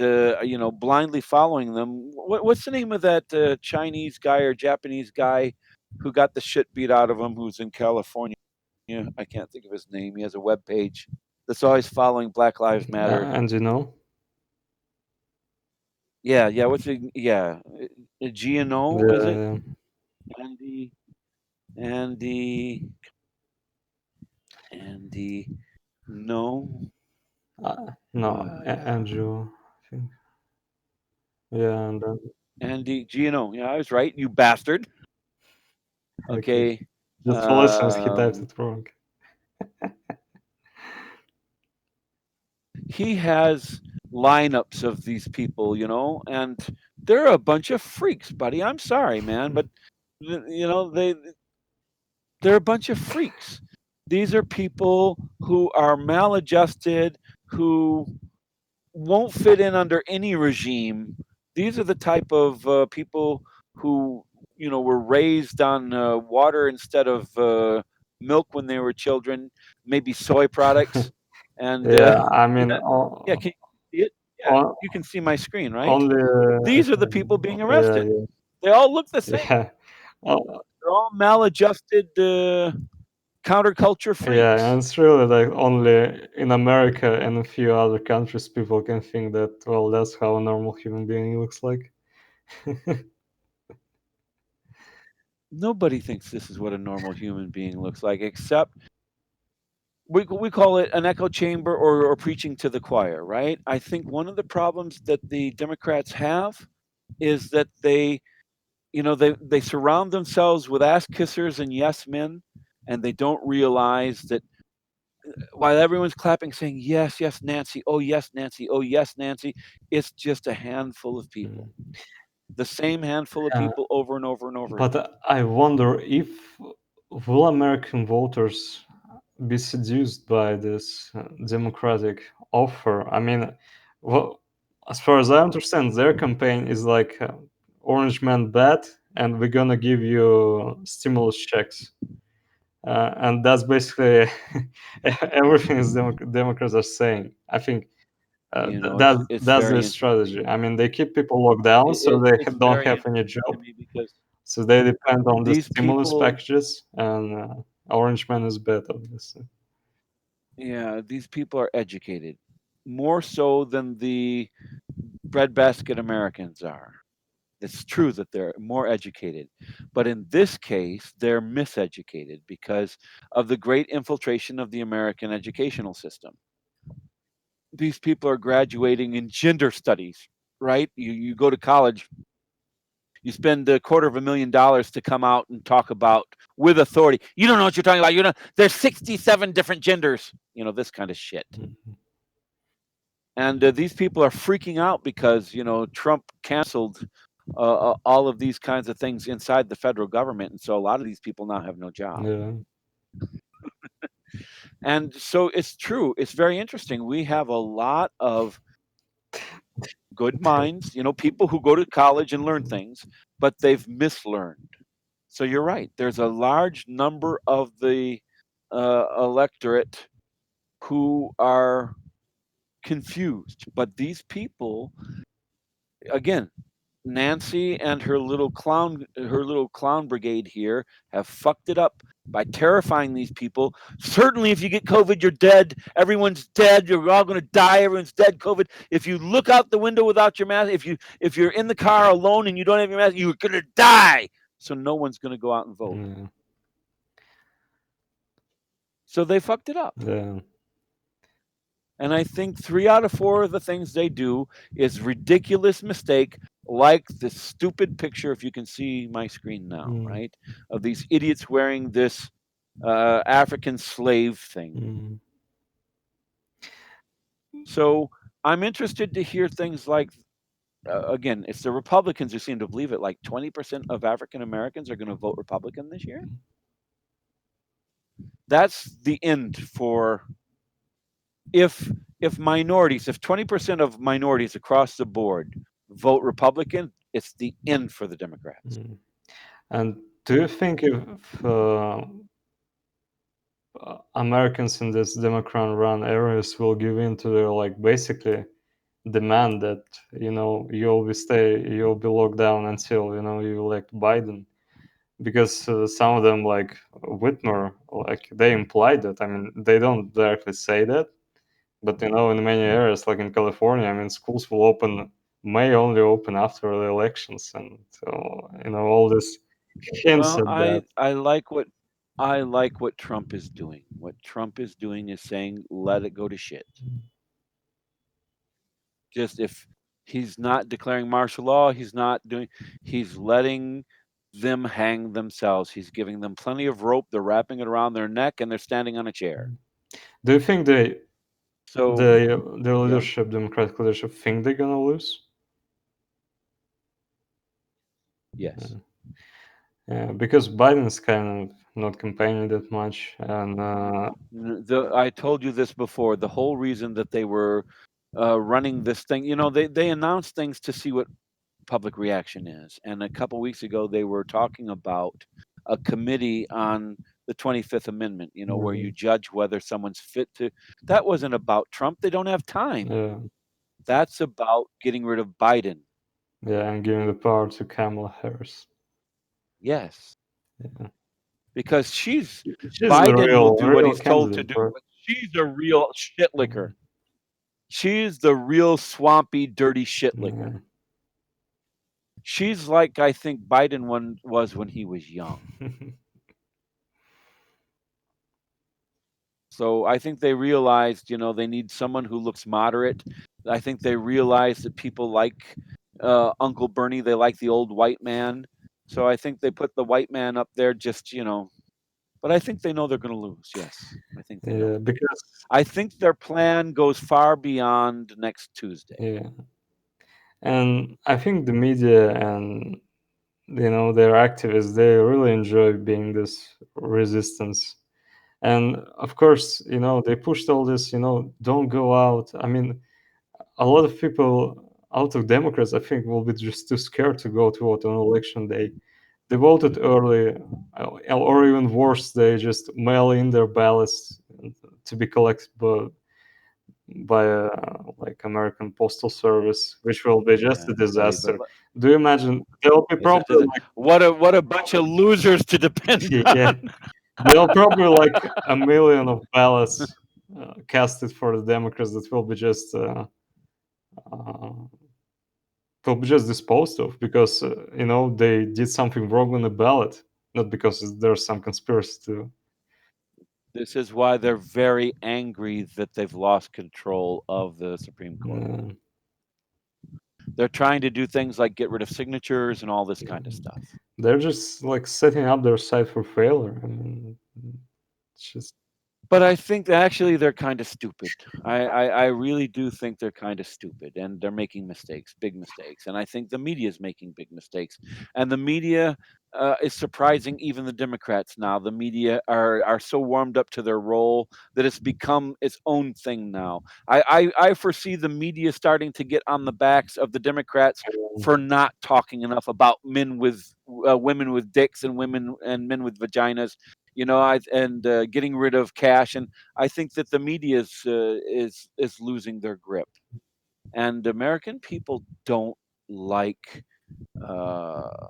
blindly following them. What's the name of that Chinese guy or Japanese guy who got the shit beat out of him, who's in California? I can't think of his name. He has a web page that's always following Black Lives Matter. And you know, Yeah, what's it? Yeah, GNO, is it? yeah, Andy Andy Andy no. no, Yeah. Andrew, I think. Yeah, and then Andy GNO. Yeah, I was right, you bastard. okay, Okay. just for listeners, he typed Um, it wrong. he has lineups of these people, and they're a bunch of freaks, buddy. I'm sorry, man, but they're a bunch of freaks. These are people who are maladjusted, who won't fit in under any regime. These are the type of people who were raised on water instead of milk when they were children, maybe soy products, and Yeah, I yeah, mean, yeah. Can you see it? Yeah, on, you can see my screen, right? only, These are the people being yeah, arrested. yeah, They all look the same. yeah. Oh, They're all maladjusted counterculture Yeah, and freaks. it's really like only in America and a few other countries people can think that, well, that's how a normal human being looks like. Nobody thinks this is what a normal human being looks like, except we call it an echo chamber or preaching to the choir, right? I think one of the problems that the Democrats have is that they surround themselves with ass kissers and yes men, and they don't realize that while everyone's clapping, saying yes, yes, Nancy, oh yes, Nancy, oh yes, Nancy, it's just a handful of people, Mm. the same handful of Uh, people over and over and over but again. I wonder if will American voters be seduced by this democratic offer? I mean, well, as far as I understand, their campaign is like Orange Man bad, and we're gonna give you stimulus checks. And that's basically everything is Democrats are saying. I think It's that's very their interesting. strategy. I mean, they keep people locked down, so they It's don't very have any interesting to job. me because So they depend on the these stimulus people, packages, and Orange Man is bad, obviously. yeah, these people are educated more so than the breadbasket Americans are. It's true that they're more educated, but in this case, they're miseducated because of the great infiltration of the American educational system. These people are graduating in gender studies, right? You go to college, you spend $250,000 to come out and talk about with authority. You don't know what you're talking about. There's 67 different genders. This kind of shit. Mhm. And these people are freaking out because Trump canceled all of these kinds of things inside the federal government, and so a lot of these people now have no job. Yeah. And so it's true. It's very interesting. We have a lot of good minds, people who go to college and learn things, but they've mislearned. So you're right. There's a large number of the electorate who are confused, but these people, again, Nancy and her little clown brigade here have fucked it up by terrifying these people. Certainly, if you get COVID, you're dead. Everyone's dead. You're all going to die. Everyone's dead. COVID. If you look out the window without your mask, if you're in the car alone and you don't have your mask, you're going to die. So no one's going to go out and vote. Yeah. So they fucked it up. Yeah. And I think 3 out of 4 of the things they do is ridiculous mistake, like this stupid picture, if you can see my screen now, Mm. right, of these idiots wearing this African slave thing. Mm. So I'm interested to hear things like, again, it's the Republicans who seem to believe it. Like 20% of African Americans are going to vote Republican this year. That's the end for if if 20% of minorities across the board vote Republican, it's the end for the Democrats. Mm. And do you think if Americans in this Democrat-run areas will give in to their like basically demand that you'll be locked down until you elect Biden? Because some of them like Whitmer, like they implied that. I mean, they don't directly say that, but in many areas like in California, I mean, schools will may only open after the elections, and so all this hints Well, at that. I like what Trump is doing. What Trump is doing is saying, let it go to shit. Just if he's not declaring martial law, he's letting them hang themselves. He's giving them plenty of rope. They're wrapping it around their neck and they're standing on a chair. Do you think So, the yeah, leadership, Democratic leadership, think they're gonna lose? yes. Yeah, because Biden's kind of not campaigning that much, and I told you this before. The whole reason that they were running this thing, they announced things to see what public reaction is. And a couple weeks ago, they were talking about a committee on the 25th Amendment, where you judge whether someone's fit to. That wasn't about Trump. They don't have time. yeah, That's about getting rid of Biden. yeah, and giving the power to Kamala Harris. Yes. Yeah. because she's She's the Biden will do what real he's told to candidate, do, right? but she's a real shit Mm, licker. She's the real swampy, dirty shit licker. yeah. She's like I think Biden was when he was young. So I think they realized, they need someone who looks moderate. I think they realized that people like Uncle Bernie. They like the old white man. So I think they put the white man up there just, but I think they know they're going to lose. Yes, I think they Yeah, know. because I think their plan goes far beyond next Tuesday. yeah, and I think the media and their activists, they really enjoy being this resistance. And of course, they pushed all this, don't go out. I mean, a lot of people out of Democrats, I think, will be just too scared to go to vote on election day. They voted early, or even worse, they just mail in their ballots to be collected by like American Postal Service, which will be just Yeah, a buddy. But disaster. Do you imagine? There'll be is probably it what a bunch of losers to depend yeah, on. there'll probably like a million of ballots casted for the Democrats that uh, will be just disposed of because they did something wrong on the ballot, not because there's some conspiracy to. This is why they're very angry that they've lost control of the Supreme Court. Yeah, They're trying to do things like get rid of signatures and all this kind of stuff. they're just like setting up their site for failure. I mean, it's just But I think that actually they're kind of stupid. I really do think they're kind of stupid and they're making mistakes, big mistakes. And I think the media is making big mistakes. And the media is surprising even the Democrats now. The media are so warmed up to their role that it's become its own thing now. I foresee the media starting to get on the backs of the Democrats for not talking enough about women with dicks and women and men with vaginas, and getting rid of cash. And I think that the media is losing their grip, and American people don't like. Uh,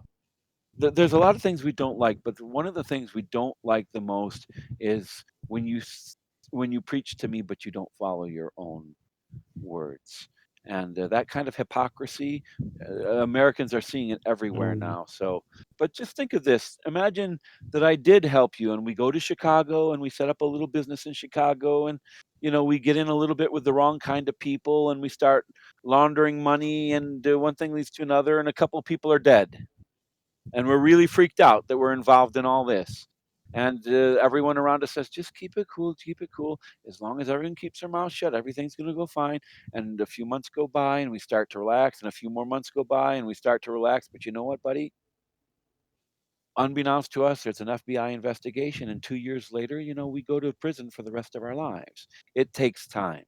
there's a lot of things we don't like, but one of the things we don't like the most is when you preach to me, but you don't follow your own words. And that kind of hypocrisy, Americans are seeing it everywhere mm, now. So, but just think of this. Imagine that I did help you and we go to Chicago and we set up a little business in Chicago, and, we get in a little bit with the wrong kind of people and we start laundering money, and one thing leads to another and a couple of people are dead. And we're really freaked out that we're involved in all this. And everyone around us says, just keep it cool, keep it cool. As long as everyone keeps their mouth shut, everything's going to go fine. And a few months go by and we start to relax, and a few more months go by and we start to relax. But you know what, buddy? Unbeknownst to us, there's an FBI investigation. And 2 years later, we go to prison for the rest of our lives. It takes time.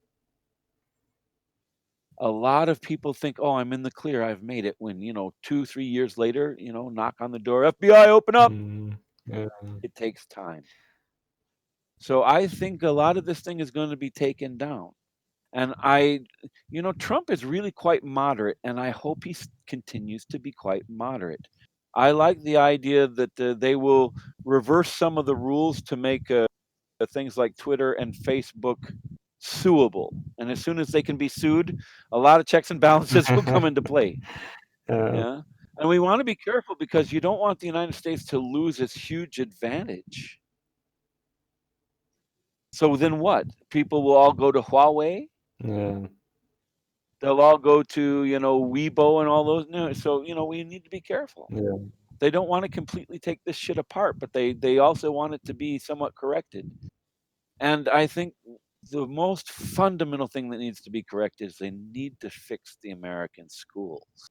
A lot of people think, oh, I'm in the clear, I've made it. When, 2, 3 years later, knock on the door, FBI, open up. yeah, It takes time. So I think a lot of this thing is going to be taken down. And Trump is really quite moderate, and I hope he continues to be quite moderate. I like the idea that they will reverse some of the rules to make things like Twitter and Facebook suable. And as soon as they can be sued, a lot of checks and balances will come into play. yeah, Yeah. And we want to be careful because you don't want the United States to lose its huge advantage. So then what? People will all go to Huawei. yeah, They'll all go to, Weibo and all those. No, so, we need to be careful. yeah, They don't want to completely take this shit apart, but they also want it to be somewhat corrected. And I think the most fundamental thing that needs to be corrected is they need to fix the American schools.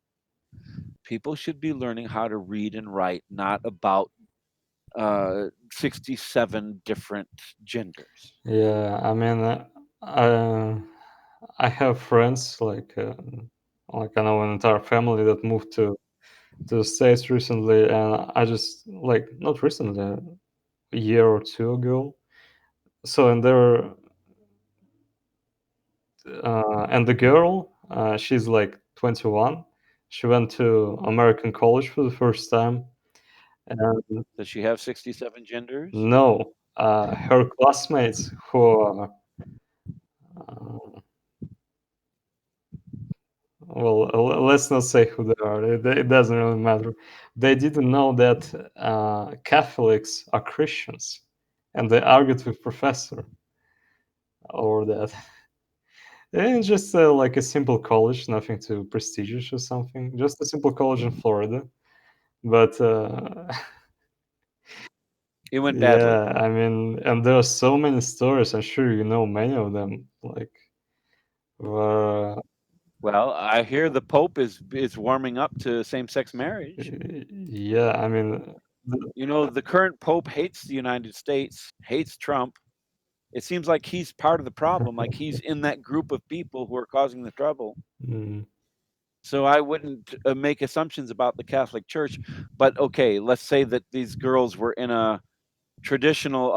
People should be learning how to read and write, not about 67 different genders. yeah. I mean, I I have friends like I know an entire family that moved to the States recently, and I just like not recently, a year or two ago. So and the girl, she's like 21. She went to American college for the first time, And Does she have 67 genders? no, her classmates who uh, well, let's not say who they are. It doesn't really matter. They didn't know that Catholics are Christians, and they argued with professor over that. And it's just like a simple college, nothing too prestigious or something. Just a simple college in Florida. But It went badly. yeah, I mean, and there are so many stories. I'm sure you know many of them. Like, where, Well, I hear the Pope is warming up to same-sex marriage. yeah, I mean, You know, the current Pope hates the United States, hates Trump. It seems like he's part of the problem, like he's in that group of people who are causing the trouble. mm, So I wouldn't make assumptions about the Catholic Church. But okay, let's say that these girls were in a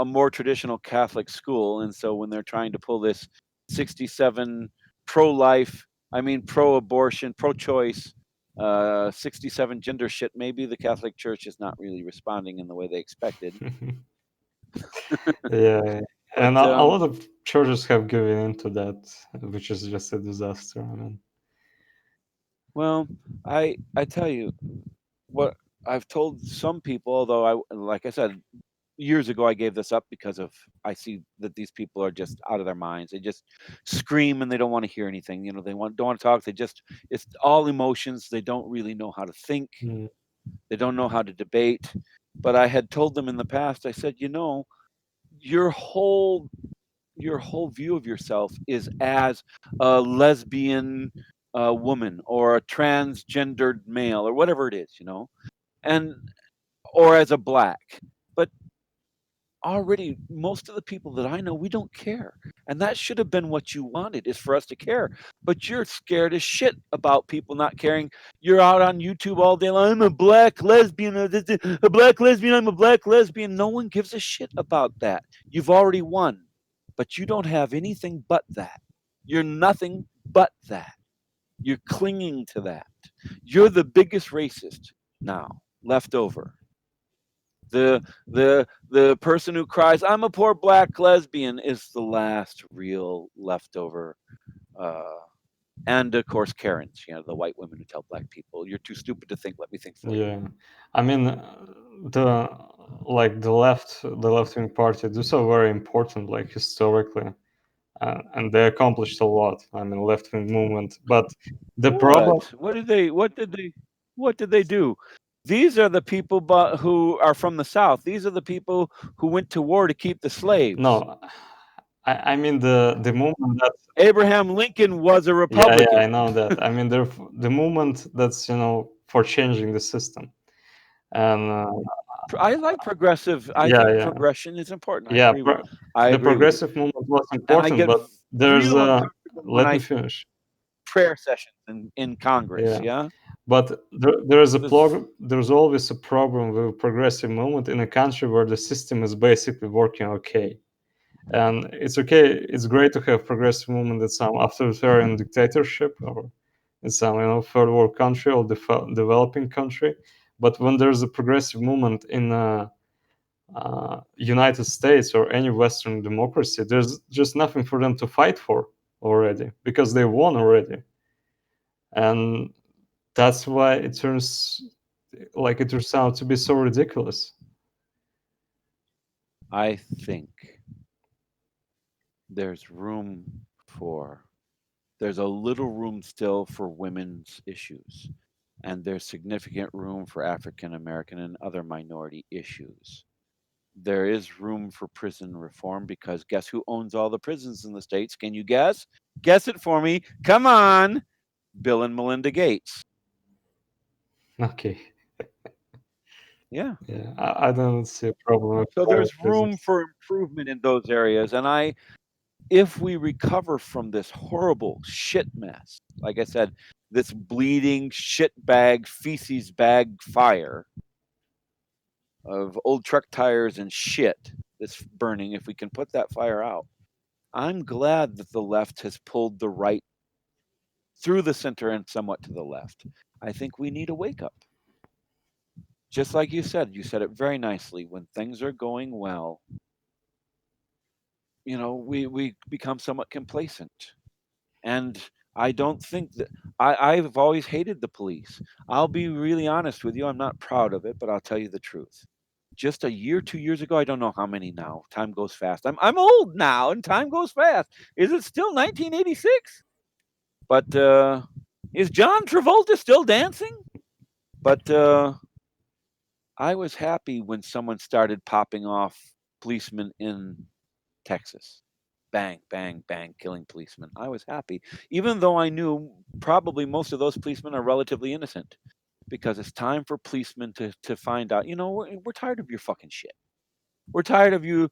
more traditional Catholic school, and so when they're trying to pull this 67 pro-life, I mean pro-abortion, pro-choice, 67 gender shit, maybe the Catholic Church is not really responding in the way they expected. yeah, But and a lot of churches have given into that, which is just a disaster. I mean, well, I tell you what I've told some people, although like I said years ago I gave this up because of I see that these people are just out of their minds. They just scream and they don't want to hear anything. You know, don't want to talk. They just it's all emotions. They don't really know how to think. mm, They don't know how to debate. But I had told them in the past, I said, you know, your whole your whole view of yourself is as a lesbian woman or a transgendered male or whatever it is, you know, and or as a black. But already most of the people that I know, we don't care. And that should have been what you wanted is for us to care. But you're scared as shit about people not caring. You're out on YouTube all day long. I'm a black lesbian, a black lesbian, I'm a black lesbian. No one gives a shit about that. You've already won. But you don't have anything but that. You're nothing but that. You're clinging to that. You're the biggest racist now left over. The person who cries, "I'm a poor black lesbian," is the last real leftover. Uh, and of course, Karens, you know, the white women who tell black people, "You're too stupid to think. Let me think for you." yeah, I mean, the like the left wing party, those are very important, like historically, and they accomplished a lot. I mean, left wing movement, but the problem, What? What did they? What did they? What did they do? These are the people who are from the South. These are the people who went to war to keep the slaves. no, I mean the movement that, Abraham Lincoln was a yeah, I Republican. know that. I mean the movement that's for changing the system, and I like progressive. I yeah, think yeah, progression is important. yeah. I The agree with you. progressive movement was And I important, get but there's real uncomfortable when let I me see finish. prayer sessions in Congress. Yeah, Yeah, but this there's always a problem with progressive movement in a country where the system is basically working okay. And it's okay, it's great to have progressive movement in some authoritarian dictatorship or in some third world country or developing country. But when there's a progressive movement in United States or any Western democracy, there's just nothing for them to fight for already because they won already. And that's why it turns out to be so ridiculous. I think there's room for there's a little room still for women's issues, and there's significant room for African American and other minority issues. There is room for prison reform because guess who owns all the prisons in the states? Can you guess? Guess it for me. Come on, Bill and Melinda Gates. Okay. Yeah. Yeah, I don't see a problem with So private there's room prisons. for improvement in those areas. And if we recover from this horrible shit mess, like I said, this bleeding shit bag, feces bag fire of old truck tires and shit that's burning, if we can put that fire out, I'm glad that the left has pulled the right through the center and somewhat to the left. I think we need a wake up. just like you said it very nicely. When things are going well, we become somewhat complacent. And I don't think that I've always hated the police. I'll be really honest with you. I'm not proud of it, but I'll tell you the truth. Just a year, 2 years ago, I don't know how many now. Time goes fast. I'm old now, and time goes fast. Is it still 1986? But is John Travolta still dancing? But I was happy when someone started popping off policemen in Texas. Bang, bang, bang, killing policemen. I was happy, even though I knew probably most of those policemen are relatively innocent, because it's time for policemen to find out. We're tired of your fucking shit. We're tired of you,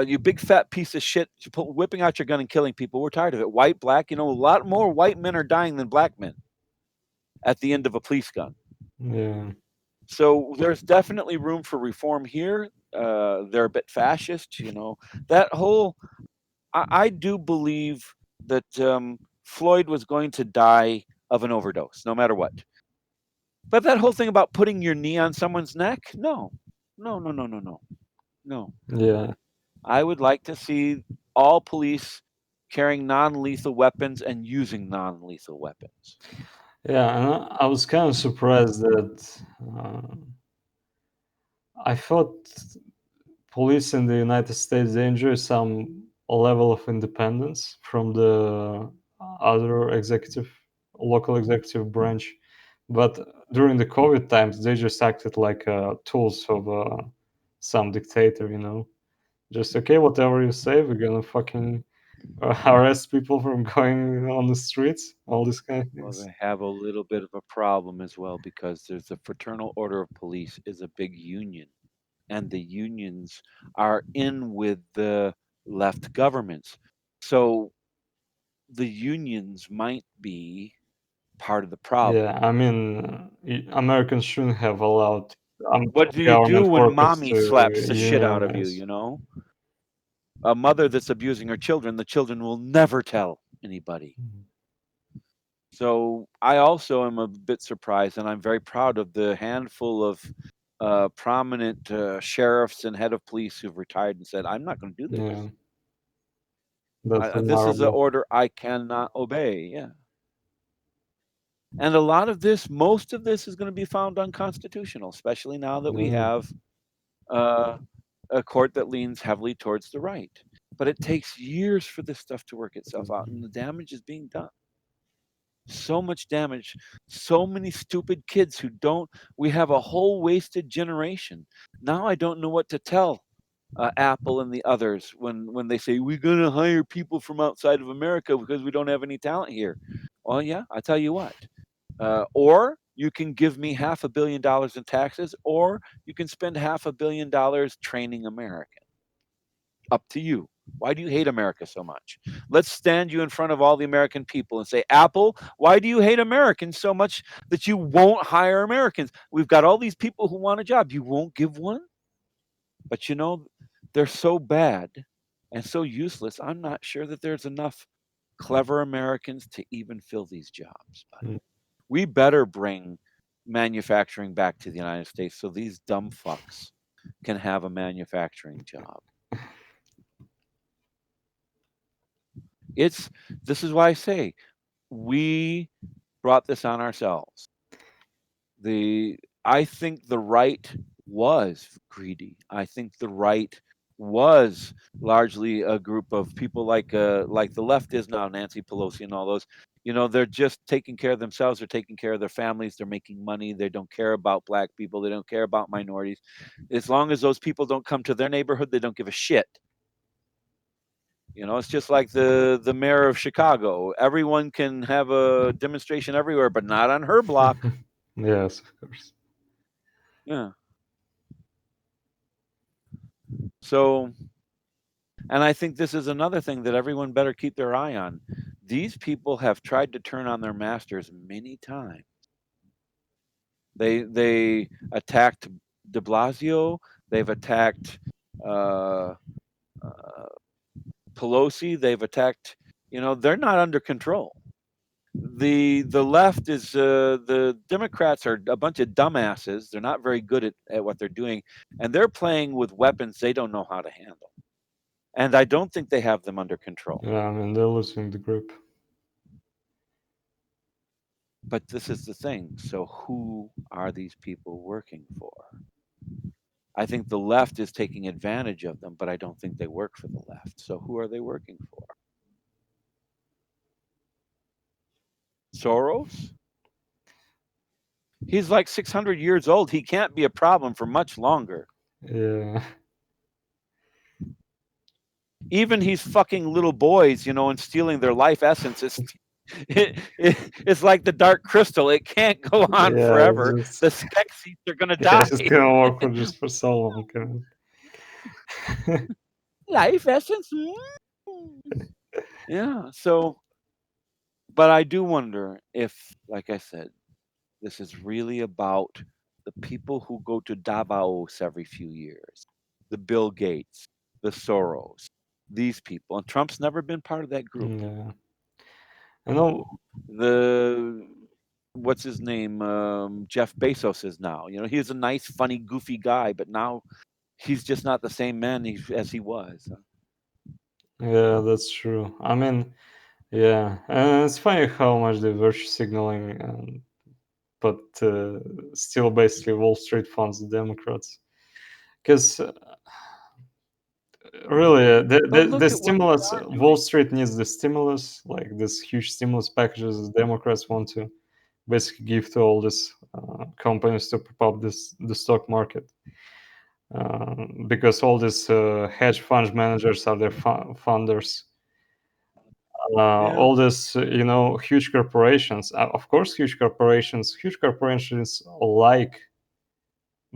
you big fat piece of shit, whipping out your gun and killing people. We're tired of it. White, black. A lot more white men are dying than black men at the end of a police gun. Yeah, So there's definitely room for reform here. They're a bit fascist. That whole I do believe that Floyd was going to die of an overdose, no matter what. But that whole thing about putting your knee on someone's neck, no, no, no, no, no, no, no. yeah, I would like to see all police carrying non-lethal weapons and using non-lethal weapons. yeah. And I was kind of surprised that I thought police in the United States they enjoy some level of independence from the other local executive branch, but during the COVID times they just acted like tools of some dictator. Just okay, whatever you say, we're gonna fucking arrest people from going on the streets, all these kind of Well, things. they have a little bit of a problem as well because there's the Fraternal Order of Police is a big union, and the unions are in with the left governments. So the unions might be part of the problem. Yeah, I mean, Americans shouldn't have allowed What do you do government when workers mommy to slaps the shit out of you, unionize. you know? A mother that's abusing her children, the children will never tell anybody. Mhm. So I also am a bit surprised, and I'm very proud of the handful of prominent sheriffs and head of police who've retired and said, "I'm not going to do Yeah, this. that's This is an admirable. order I cannot obey." Yeah, and a lot of this, most of this, is going to be found unconstitutional, especially now that we Yeah. have uh, a court that leans heavily towards the right. But it takes years for this stuff to work itself out, and the damage is being done. So much damage, so many stupid kids who don't. We have a whole wasted generation. Now I don't know what to tell Apple and the others when they say we're going to hire people from outside of America because we don't have any talent here. Well, yeah, I tell you what. Or you can give me $500 million in taxes, or you can spend $500 million training Americans. Up to you. Why do you hate America so much? Let's stand you in front of all the American people and say, Apple, why do you hate Americans so much that you won't hire Americans? We've got all these people who want a job. You won't give one? But they're so bad and so useless. I'm not sure that there's enough clever Americans to even fill these jobs. But Mm. we better bring manufacturing back to the United States so these dumb fucks can have a manufacturing job. It's This is why I say we brought this on ourselves. The I think the right was greedy. I think the right was largely a group of people like the left is now, Nancy Pelosi and all those. They're just taking care of themselves. They're taking care of their families. They're making money. They don't care about black people. They don't care about minorities. As long as those people don't come to their neighborhood, they don't give a shit. It's just like the mayor of Chicago. Everyone can have a demonstration everywhere, but not on her block. Yes, of course. Yeah. So, and I think this is another thing that everyone better keep their eye on. These people have tried to turn on their masters many times. They attacked De Blasio. They've attacked uh, uh, Pelosi. They've attacked. They're not under control. The left is the Democrats are a bunch of dumbasses. They're not very good at what they're doing, and they're playing with weapons they don't know how to handle. And I don't think they have them under control. Yeah, I mean they're losing the grip. But this is the thing. So who are these people working for? I think the left is taking advantage of them, but I don't think they work for the left. So who are they working for? Soros? He's like 600 years old. He can't be a problem for much longer. Yeah, Even he's fucking little boys, and stealing their life essence. It's like the dark crystal. It can't go on yeah, it's forever. just The spec seats are gonna yeah, it's die. just gonna work for just for so long. Life essence. Yeah. So, but I do wonder if, like I said, this is really about the people who go to Davos every few years, the Bill Gates, the Soros, these people. And Trump's never been part of that group. Yeah, I know. The what's his name? Jeff Bezos is now. He's a nice, funny, goofy guy, but now he's just not the same man as he was. Yeah, that's true. I mean, yeah, and it's funny how much the virtue signaling, but still basically Wall Street funds the Democrats. Because really, But the look at what they stimulus, are Wall doing. Street needs the stimulus, like this huge stimulus packages the Democrats want to basically give to all these companies to prop up the stock market. Because all these hedge fund managers are their funders. Yeah. All these, huge corporations. Of course, huge corporations like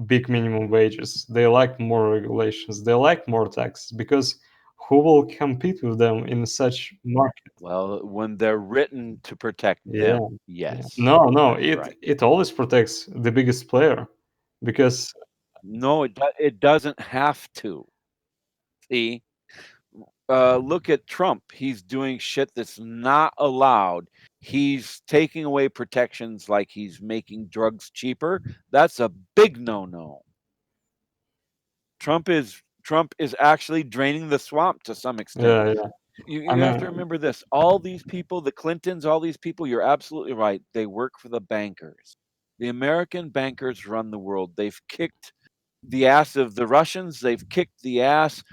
big minimum wages. They like more regulations. They like more taxes because who will compete with them in such market? Well, when they're written to protect Yeah, them, yeah. yes, No, that's it right. it always protects the biggest player because No, it doesn't have to. See, look at Trump. He's doing shit that's not allowed. He's taking away protections like he's making drugs cheaper. That's a big no-no. Trump is actually draining the swamp to some extent. yeah, yeah. I You have to mean, remember this. All these people, the Clintons, all these people, you're absolutely right. They work for the bankers. The American bankers run the world. They've kicked the ass of the Russians. They've kicked the ass.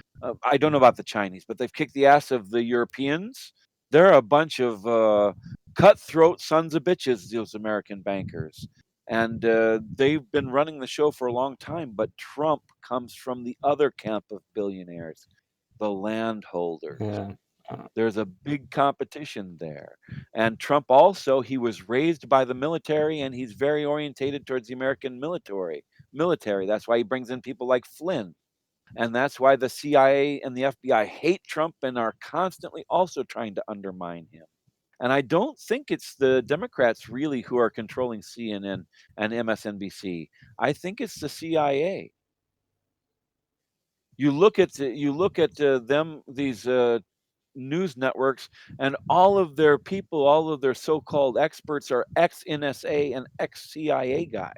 I don't know about the Chinese, but they've kicked the ass of the Europeans. They're a bunch of cutthroat sons of bitches, those American bankers. And they've been running the show for a long time. But Trump comes from the other camp of billionaires, the landholders. yeah, uh, There's a big competition there. And Trump also, he was raised by the military and he's very orientated towards the American military. That's why he brings in people like Flynn. And that's why the CIA and the FBI hate Trump and are constantly also trying to undermine him. And I don't think it's the Democrats really who are controlling CNN and MSNBC. I think it's the CIA. You look at them, these news networks, and all of their people, all of their so-called experts are ex-NSA and ex-CIA guys.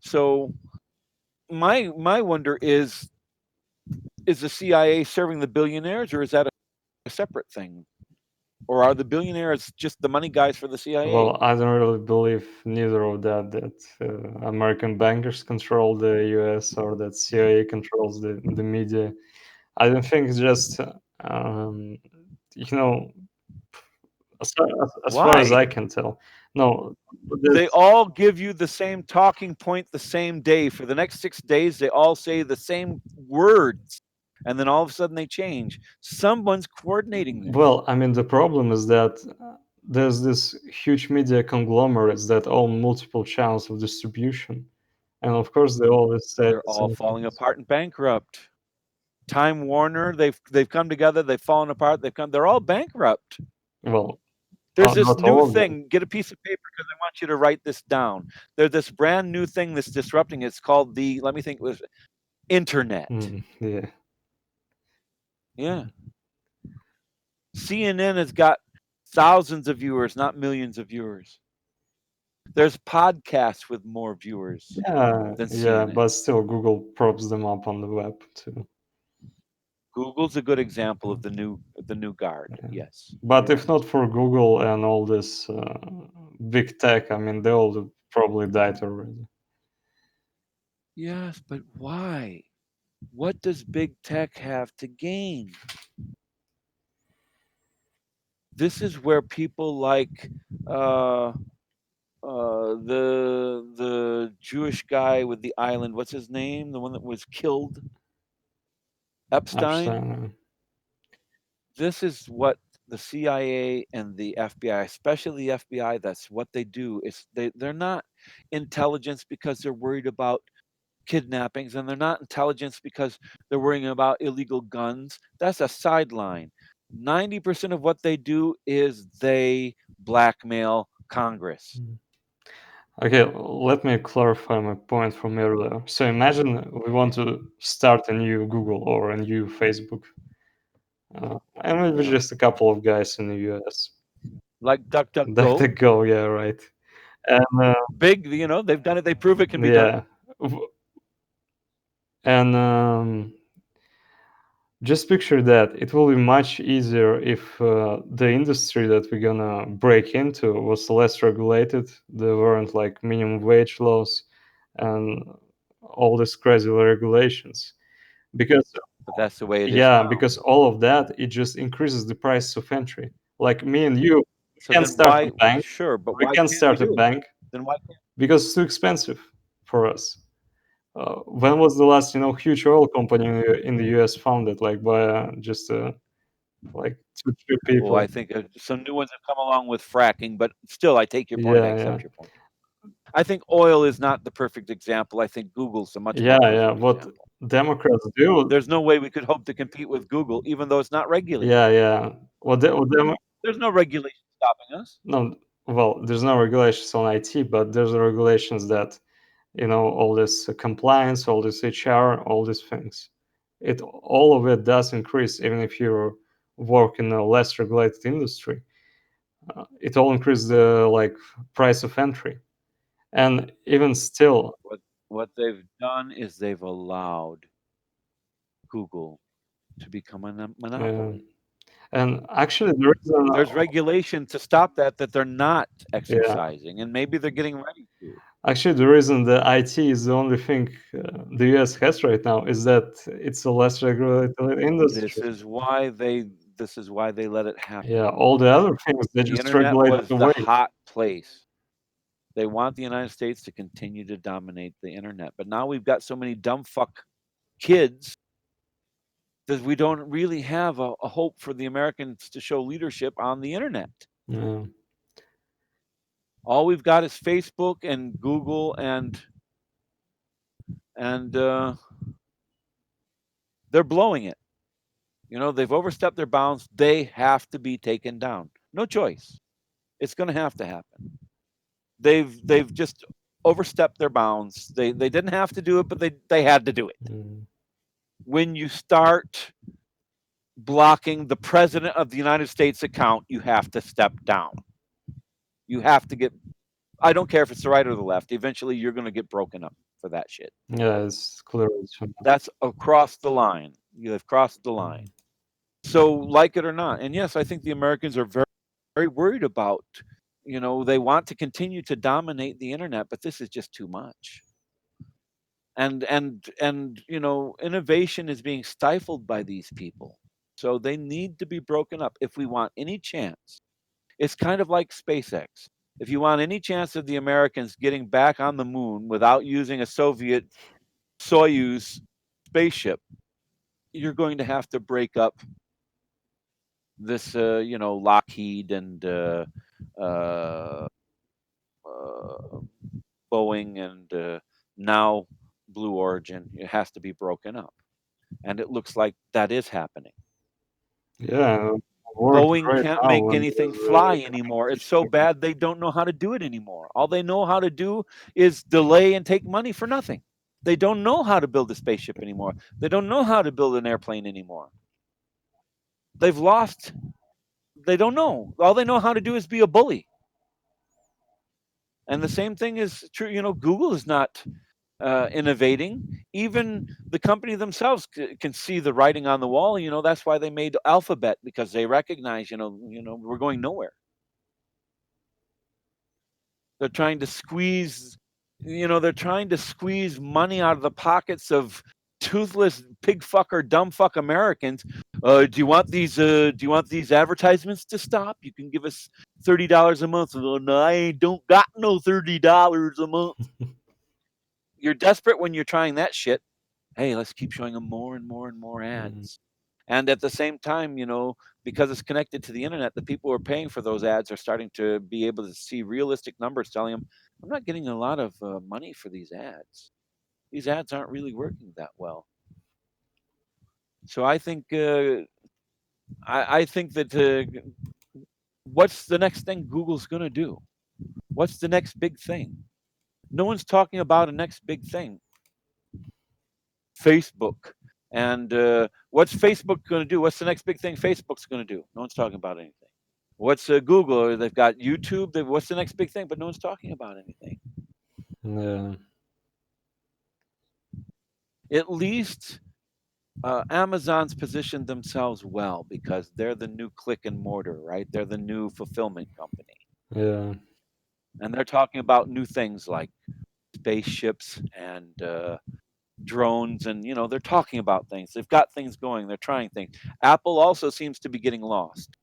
So my wonder is the CIA serving the billionaires, or is that a separate thing? Or are the billionaires just the money guys for the CIA? well, I don't really believe neither of that American bankers control the US or that CIA controls the media. I don't think it's just, um, you know, as far as Why? I can tell. No, They this, all give you the same talking point the same day. For the next 6 days, they all say the same words. And then all of a sudden they change. Someone's coordinating this. well, I mean, the problem is that there's this huge media conglomerates that own multiple channels of distribution. And of course, they always say They're the all same falling things. apart and bankrupt. Time Warner, they've come together, they've fallen apart, they're all bankrupt. Well, There's this not new all of them. thing. Get a piece of paper because I want you to write this down. There's this brand new thing that's disrupting. It's called the, let me think, was internet. Yeah. Yeah. CNN has got thousands of viewers, not millions of viewers. There's podcasts with more viewers Yeah, than yeah, CNN. but still, Google props them up on the web too. Google's a good example of the new guard. Yeah. Yes, But you're if right. not for Google and all this big tech, I mean, they all probably died already. Yes, but why? What does big tech have to gain? This is where people like uh, the Jewish guy with the island. What's his name? The one that was killed, Epstein. Epstein. This is what the CIA and the FBI, especially the FBI, that's what they do. Is they're not intelligence because they're worried about kidnappings, and they're not intelligence because they're worrying about illegal guns. That's a sideline. 90% of what they do is they blackmail Congress. Mm. Okay, let me clarify my point from earlier. So imagine we want to start a new Google or a new Facebook, and maybe Yeah. just a couple of guys in the US. Like DuckDuckGo. DuckDuckGo, yeah, right. And Big, they've done it, they prove it can be done. yeah, and just picture that it will be much easier if the industry that we're gonna break into was less regulated. There weren't like minimum wage laws and all these crazy regulations. Because But that's the way it is yeah, now. because all of that it just increases the price of entry. Like me and you, we So can then start why a bank. sure, but We why can can't we start a do it? bank Then why can't because it's too expensive for us. When was the last huge oil company in the US founded like by just like two, three well, I people? think some new ones have come along with fracking, but still, I take your point. I Yeah, yeah, accept your point. I think oil is not the perfect example. I think Google's a much more yeah, yeah. perfect What example. Democrats do? There's no way we could hope to compete with Google, even though it's not regulated. Yeah, yeah. There's no regulation stopping us. No, well, there's no regulations on IT, but there's regulations that all this compliance, all this HR, all these things. It all of it does increase, even if you work in a less regulated industry. It all increases the like price of entry, and even still, What they've done is they've allowed Google to become a uh, monopoly. and actually the reason, There's regulation to stop that they're not yeah, exercising, and maybe they're getting ready to. actually the reason the IT is the only thing the US has right now is that it's a less regulated This industry. is why they this is why they let it Yeah, happen. all the other things they The just internet regulate was the away. hot place. They want the United States to continue to dominate the internet. But now we've got so many dumb fuck kids that we don't really have a hope for the Americans to show leadership on the internet. Yeah, All we've got is Facebook and Google and they're blowing it. They've overstepped their bounds. They have to be taken down. No choice. It's going to have to happen. They've just overstepped their bounds. They didn't have to do it, but they had to do it. mm, When you start blocking the president of the United States account, you have to step down. You have to get. I don't care if it's the right or the left. Eventually, you're going to get broken up for that shit. yeah, it's clear. That's across the line. You have crossed the line. So, like it or not, and yes, I think the Americans are very worried about. They want to continue to dominate the internet, but this is just too much. And innovation is being stifled by these people. So they need to be broken up if we want any chance. It's kind of like SpaceX. If you want any chance of the Americans getting back on the moon without using a Soviet Soyuz spaceship, you're going to have to break up this, Lockheed and uh, uh, Boeing and now Blue Origin. It has to be broken up. And it looks like that is happening. Yeah, works Boeing right can't now make when anything there's fly anymore. It's so competition. bad they don't know how to do it anymore. All they know how to do is delay and take money for nothing. They don't know how to build a spaceship anymore. They don't know how to build an airplane anymore. They've lost They don't know. All they know how to do is be a bully. And the same thing is true. Google is not innovating. Even the company themselves can see the writing on the wall. That's why they made Alphabet, because they recognize, we're going nowhere. They're trying to squeeze, they're trying to squeeze money out of the pockets of toothless pig fuck or dumb fuck Americans. Do you want these advertisements to stop? You can give us $30 a month. Oh, no, I don't got no $30 a month. You're desperate when you're trying that shit. Hey, let's keep showing them more and more and more Mm. ads. And at the same time, because it's connected to the internet, the people who are paying for those ads are starting to be able to see realistic numbers telling them, I'm not getting a lot of money for these ads. These ads aren't really working that well. So I think that what's the next thing Google's going to do? What's the next big thing? No one's talking about a next big thing. Facebook. And what's Facebook going to do? What's the next big thing Facebook's going to do? No one's talking about anything. What's Google? They've got YouTube. What's the next big thing? But no one's talking about anything. Yeah. At least Amazon's positioned themselves well because they're the new click and mortar, right? They're the new fulfillment company. Yeah. And they're talking about new things like spaceships and drones. And, they're talking about things. They've got things going. They're trying things. Apple also seems to be getting lost.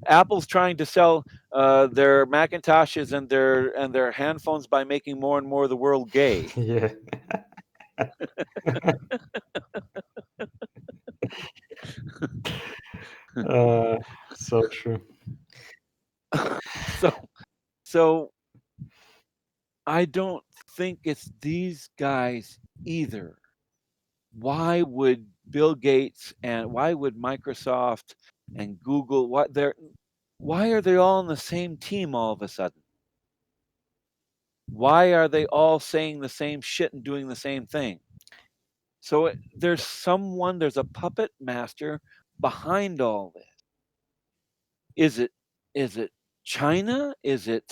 Apple's trying to sell their Macintoshes and their handphones by making more and more of the world gay. Yeah. uh, so true. so so I don't think it's these guys either. Why would Bill Gates and why would Microsoft and Google why are they all on the same team all of a sudden? Why are they all saying the same shit and doing the same thing? So there's a puppet master behind all this. Is it China? It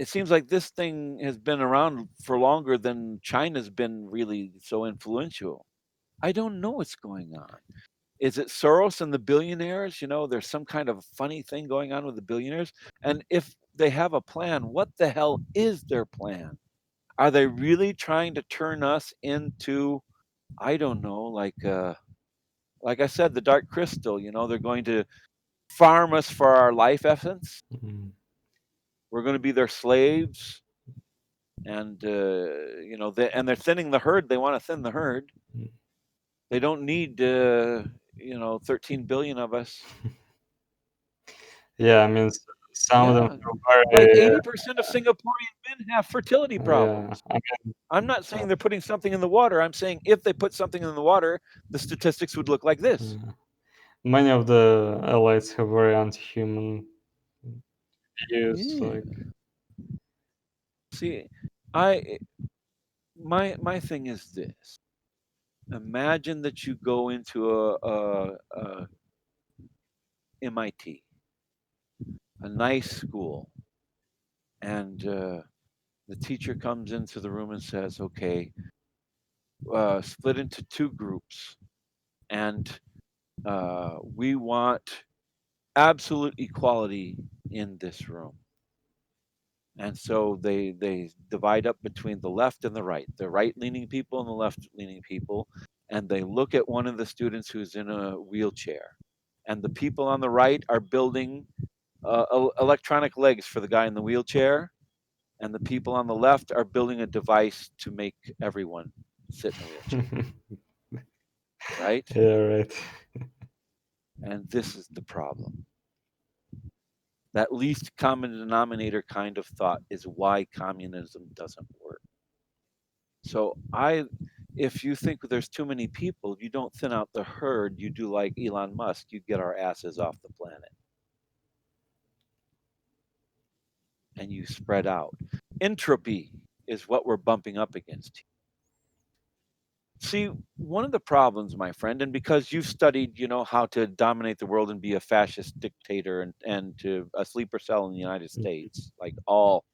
seems like this thing has been around for longer than China's been really so influential. I don't know what's going on. Is it Soros and the billionaires? There's some kind of funny thing going on with the billionaires. And if they have a plan, what the hell is their plan? Are they really trying to turn us into, I don't know, like I said, the dark crystal? They're going to farm us for our life essence. Mm. We're going to be their slaves, and they're thinning the herd. They want to thin the herd. Mm. They don't need 13 billion of us. Yeah, I mean, some of them Yeah, are like very, 80% of Singaporean men have fertility yeah. problems. I'm not saying they're putting something in the water. I'm saying if they put something in the water, the statistics would look like this. Yeah. Many of the elites have very anti-human views. Yeah. Like, See, I my thing is this. Imagine that you go into a MIT, a nice school, and the teacher comes into the room and says, "Okay, split into two groups, and we want absolute equality in this room." And so they divide up between the left and the right leaning people and the left leaning people, and they look at one of the students who's in a wheelchair, and the people on the right are building electronic legs for the guy in the wheelchair, and the people on the left are building a device to make everyone sit in a wheelchair, right? yeah, right. And this is the problem. That least common denominator kind of thought is why communism doesn't work. So if you think there's too many people, you don't thin out the herd. You do like Elon Musk. You get our asses off the planet, and you spread out. Entropy is what we're bumping up against. See, one of the problems, my friend, and because you've studied, how to dominate the world and be a fascist dictator and to a sleeper cell in the United States, like all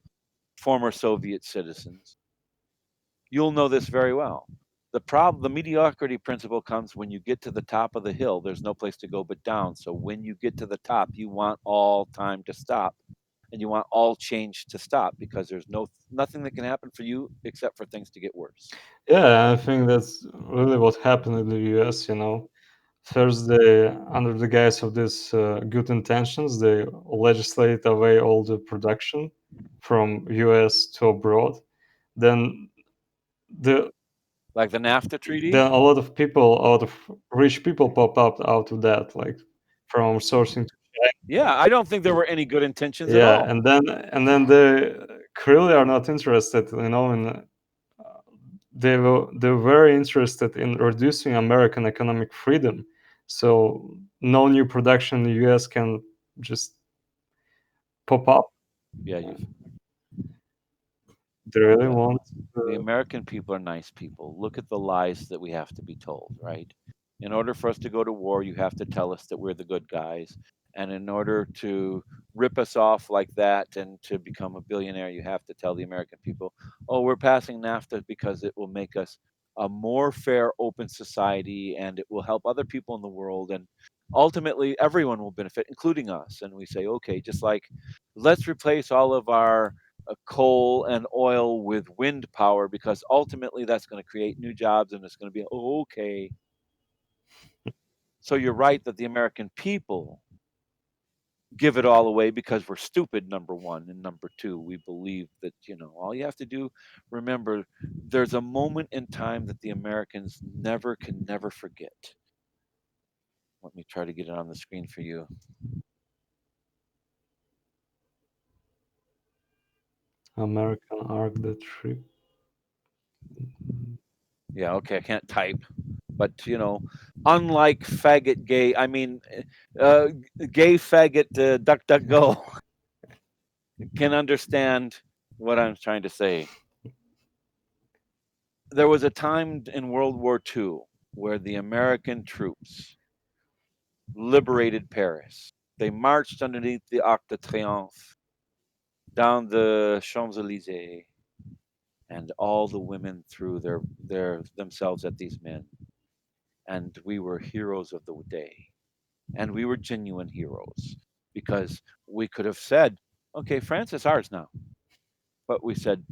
former Soviet citizens, you'll know this very well. The mediocrity principle comes when you get to the top of the hill, there's no place to go but down. So when you get to the top, you want all time to stop and you want all change to stop because there's nothing that can happen for you except for things to get worse. Yeah, I think that's really what happened in the US, you know. First, they, under the guise of this good intentions, they legislate away all the production from US to abroad. Then the Like the NAFTA treaty? then a lot of people, a lot of rich people pop up out of that, like from sourcing to China. Yeah, I don't think there were any good intentions at Yeah, all. and then they clearly are not interested, you know, in they're very interested in reducing American economic freedom. So no new production in the US can just pop up. Yeah, you They really yeah. want. The Uh, American people are nice people. Look at the lies that we have to be told, right? In order for us to go to war, you have to tell us that we're the good guys. And in order to rip us off like that and to become a billionaire, you have to tell the American people, oh, we're passing NAFTA because it will make us a more fair, open society and it will help other people in the world. And ultimately, everyone will benefit, including us. And we say, okay, just like let's replace all of our coal and oil with wind power because ultimately that's going to create new jobs and it's going to be okay. So you're right that the American people give it all away because we're stupid, number one, and number two, we believe that all you have to do, remember, there's a moment in time that the Americans never forget. Let me try to get it on the screen for you. American Arc the Trip. Yeah, okay, I can't type, but unlike faggot gay, I mean, uh, gay faggot duck duck go can understand what I'm trying to say. There was a time in World War II where the American troops liberated Paris. They marched underneath the Arc de Triomphe down the Champs Elysees, and all the women threw their themselves at these men, and we were heroes of the day. And we were genuine heroes because we could have said, okay, France is ours now. But we said,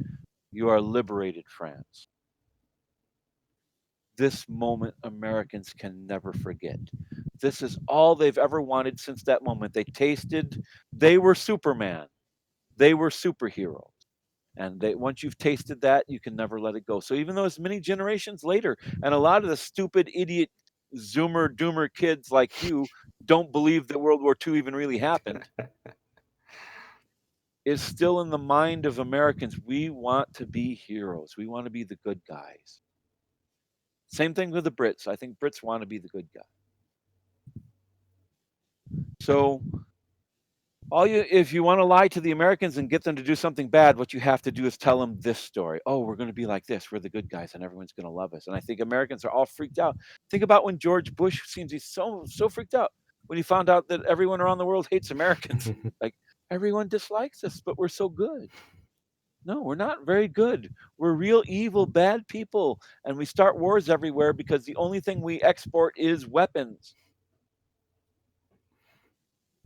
you are liberated, France. This moment Americans can never forget. This is all they've ever wanted since that moment. They were Superman, they were superheroes. And once you've tasted that, you can never let it go. So even though it's many generations later, and a lot of the stupid idiot Zoomer Doomer kids like you don't believe that World War II even really happened, is still in the mind of Americans. We want to be heroes. We want to be the good guys. Same thing with the Brits. I think Brits want to be the good guy. So if you want to lie to the Americans and get them to do something bad, what you have to do is tell them this story. Oh, we're going to be like this. We're the good guys, and everyone's going to love us. And I think Americans are all freaked out. Think about when George Bush seems he's so freaked out when he found out that everyone around the world hates Americans. Like everyone dislikes us, but we're so good. No, we're not very good. We're real evil, bad people. And we start wars everywhere because the only thing we export is weapons.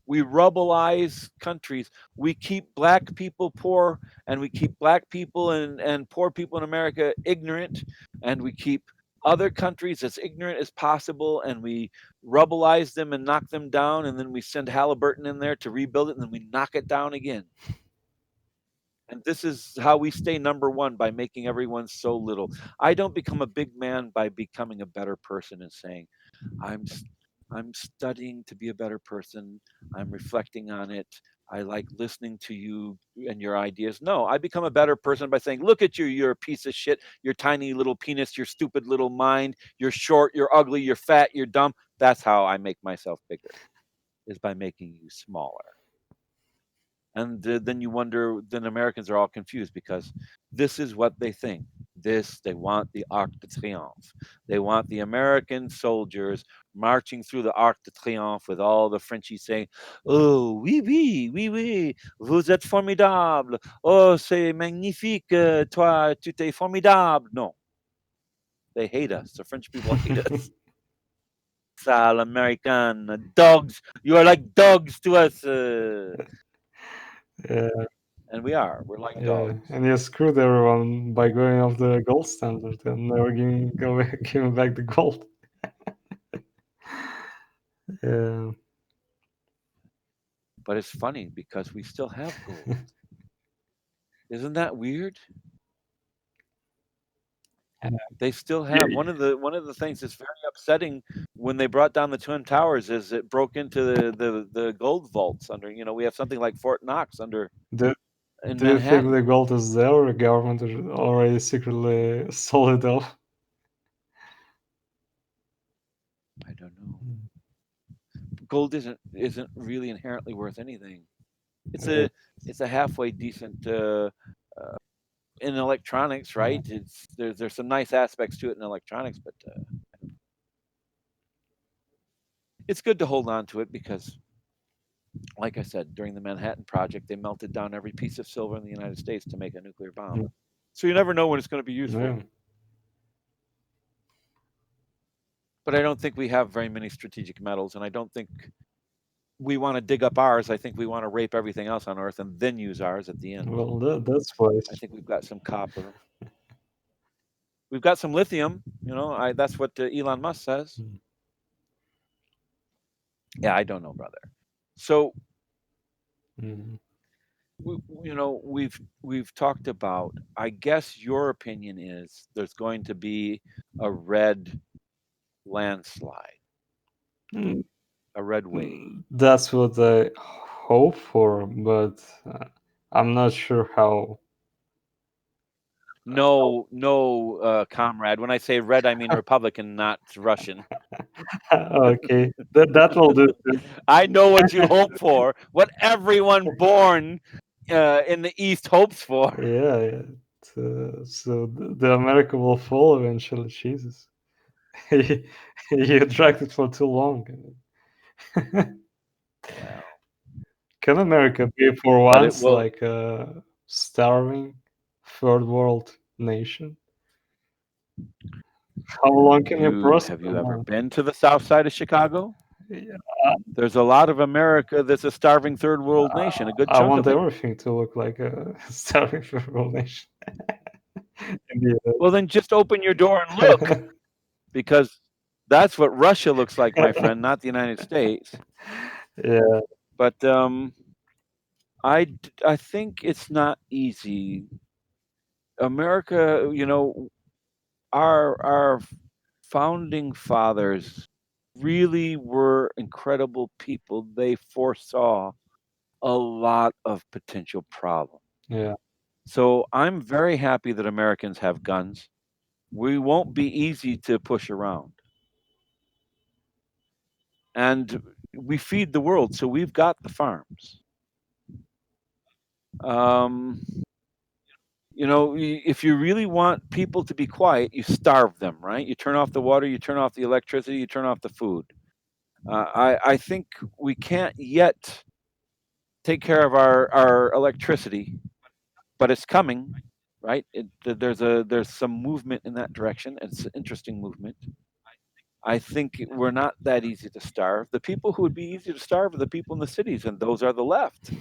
We rubbleize countries. We keep black people poor, and we keep black people and poor people in America ignorant, and we keep other countries as ignorant as possible, and we rubbleize them and knock them down, and then we send Halliburton in there to rebuild it, and then we knock it down again. And this is how we stay number one, by making everyone so little. I don't become a big man by becoming a better person and saying, I'm I'm studying to be a better person. I'm reflecting on it. I like listening to you and your ideas. No, I become a better person by saying, look at you, you're a piece of shit, your tiny little penis, your stupid little mind, you're short, you're ugly, you're fat, you're dumb. That's how I make myself bigger, is by making you smaller. And then you wonder, then Americans are all confused because this is what they think. This, they want the Arc de Triomphe. They want the American soldiers marching through the Arc de Triomphe with all the Frenchies saying, "Oh, oui, oui, oui, oui, vous êtes formidable. Oh, c'est magnifique. Toi, tu es formidable." No, they hate us. The French people hate us. Sale American dogs. You are like dogs to us. Yeah, And we are. We're like yeah, dogs. and you screwed everyone by going off the gold standard and never giving back the gold. Yeah, But it's funny because we still have gold. Isn't that weird? They still have yeah, one of the things that's very upsetting when they brought down the twin towers is it broke into the gold vaults under, we have something like Fort Knox under do, in do you think the Manhattan. gold is there, or the government is already secretly sold it off? I don't know. Gold isn't really inherently worth anything. It's Yeah, a it's a halfway decent in electronics, yeah. right? There's some nice aspects to it in electronics, but it's good to hold on to it because, like I said, during the Manhattan Project, they melted down every piece of silver in the United States to make a nuclear bomb. Mm, So you never know when it's going to be useful. yeah. But I don't think we have very many strategic metals, and I don't think we want to dig up ours. I think we want to rape everything else on Earth and then use ours at the end. Well, that's wise. I think we've got some copper. We've got some lithium. That's what Elon Musk says. Mm, Yeah, I don't know, brother. So mm, we've talked about. I guess your opinion is there's going to be a red landslide, mm, a red wave. That's what I hope for, but I'm not sure how. No, no, comrade. When I say red, I mean Republican, not Russian. Okay, that will do too. I know what you hope for, what everyone born in the East hopes for. Yeah, yeah. So the America will fall eventually. Jesus, you dragged it for too long. Well, Can America be for but it once will. like a starving third world nation? How long Have can you you process have you ever that? been to the South Side of Chicago? Yeah, There's a lot of America that's a starving third world nation, a good I chunk want of it. everything to look like a starving third world nation. In the Well, then just open your door and look, because that's what Russia looks like, my friend, not the United States. yeah, But I think it's not easy. America, our founding fathers really were incredible people. They foresaw a lot of potential problems. yeah. So I'm very happy that Americans have guns. We won't be easy to push around. And we feed the world, so we've got the farms. Um, if you really want people to be quiet, you starve them, right? You turn off the water, you turn off the electricity, you turn off the food. I think we can't yet take care of our electricity, but it's coming, right? There's some movement in that direction. It's an interesting movement. I think we're not that easy to starve. The people who would be easy to starve are the people in the cities, and those are the left.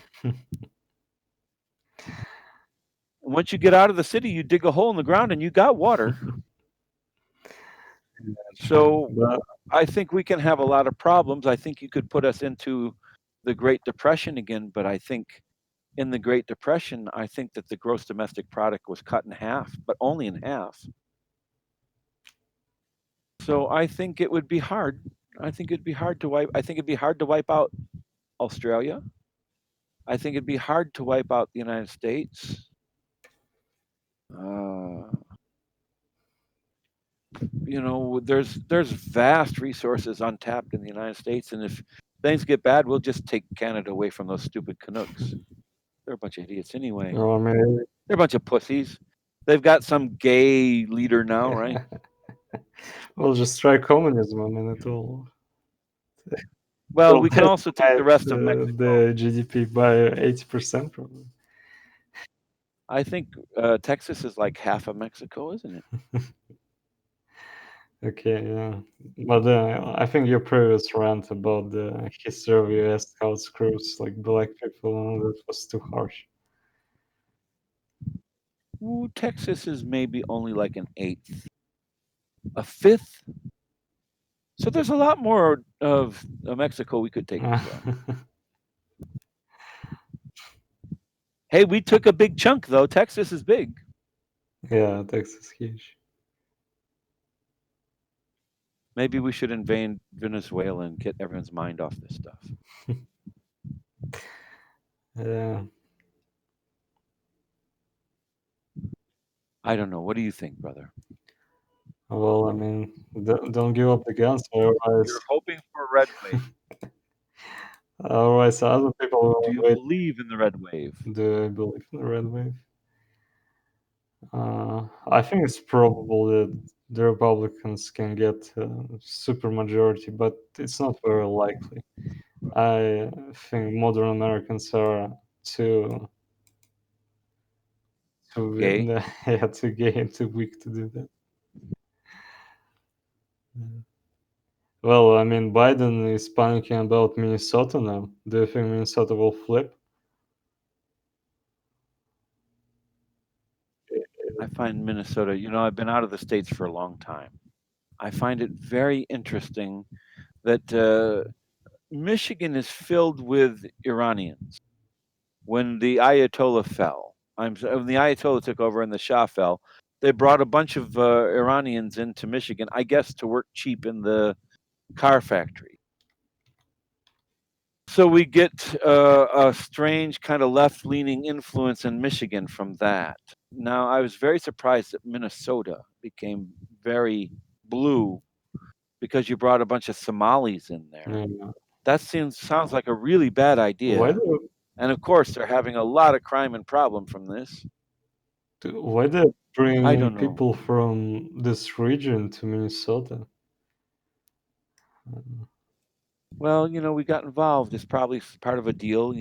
Once you get out of the city, you dig a hole in the ground and you got water. True. So But I think we can have a lot of problems. I think you could put us into the Great Depression again, but I think in the Great Depression, I think that the gross domestic product was cut in half, but only in half. So I think it would be hard. I think it'd be hard to wipe. I think it'd be hard to wipe out Australia. I think it'd be hard to wipe out the United States. Uh, there's vast resources untapped in the United States, and if things get bad, we'll just take Canada away from those stupid Canucks. They're a bunch of idiots anyway. Or maybe, They're a bunch of pussies. They've got some gay leader now, right? we'll just try communism. I mean, Well, it'll we can also take the decimate rest of Mexico. the GDP by 80% probably. I think Texas is like half of Mexico, isn't it? Okay, yeah. But I think your previous rant about the history of US, how it screws like black people, that was too harsh. Ooh, Texas is maybe only like an eighth, a fifth. So there's a lot more of Mexico we could take as well. Hey, we took a big chunk though. Texas is big. Yeah, Texas huge. Maybe we should invade Venezuela and get everyone's mind off this stuff. Yeah. I don't know. What do you think, brother? Well, I mean, don't give up the guns, otherwise, You're hoping for a red wave. otherwise other people Do will you invade. believe in the red wave? Do I believe in the red wave? I think it's probable that the Republicans can get super majority, but it's not very likely. I think modern Americans are too Gay? yeah, too gay and too weak to do that. Yeah. Well, I mean, Biden is panicking about Minnesota now. Do you think Minnesota will flip? I find Minnesota, I've been out of the States for a long time. I find it very interesting that Michigan is filled with Iranians. When the Ayatollah fell, when the Ayatollah took over and the Shah fell, they brought a bunch of Iranians into Michigan, I guess, to work cheap in the car factory. So we get a strange kind of left leaning influence in Michigan from that. Now, I was very surprised that Minnesota became very blue because you brought a bunch of Somalis in there. Yeah. That sounds like a really bad Why idea. do And of course, they're having a lot of crime and problem from this. why they bring I in don't know. people from this region to Minnesota? Uh, Well, we got involved. It's probably part of a deal.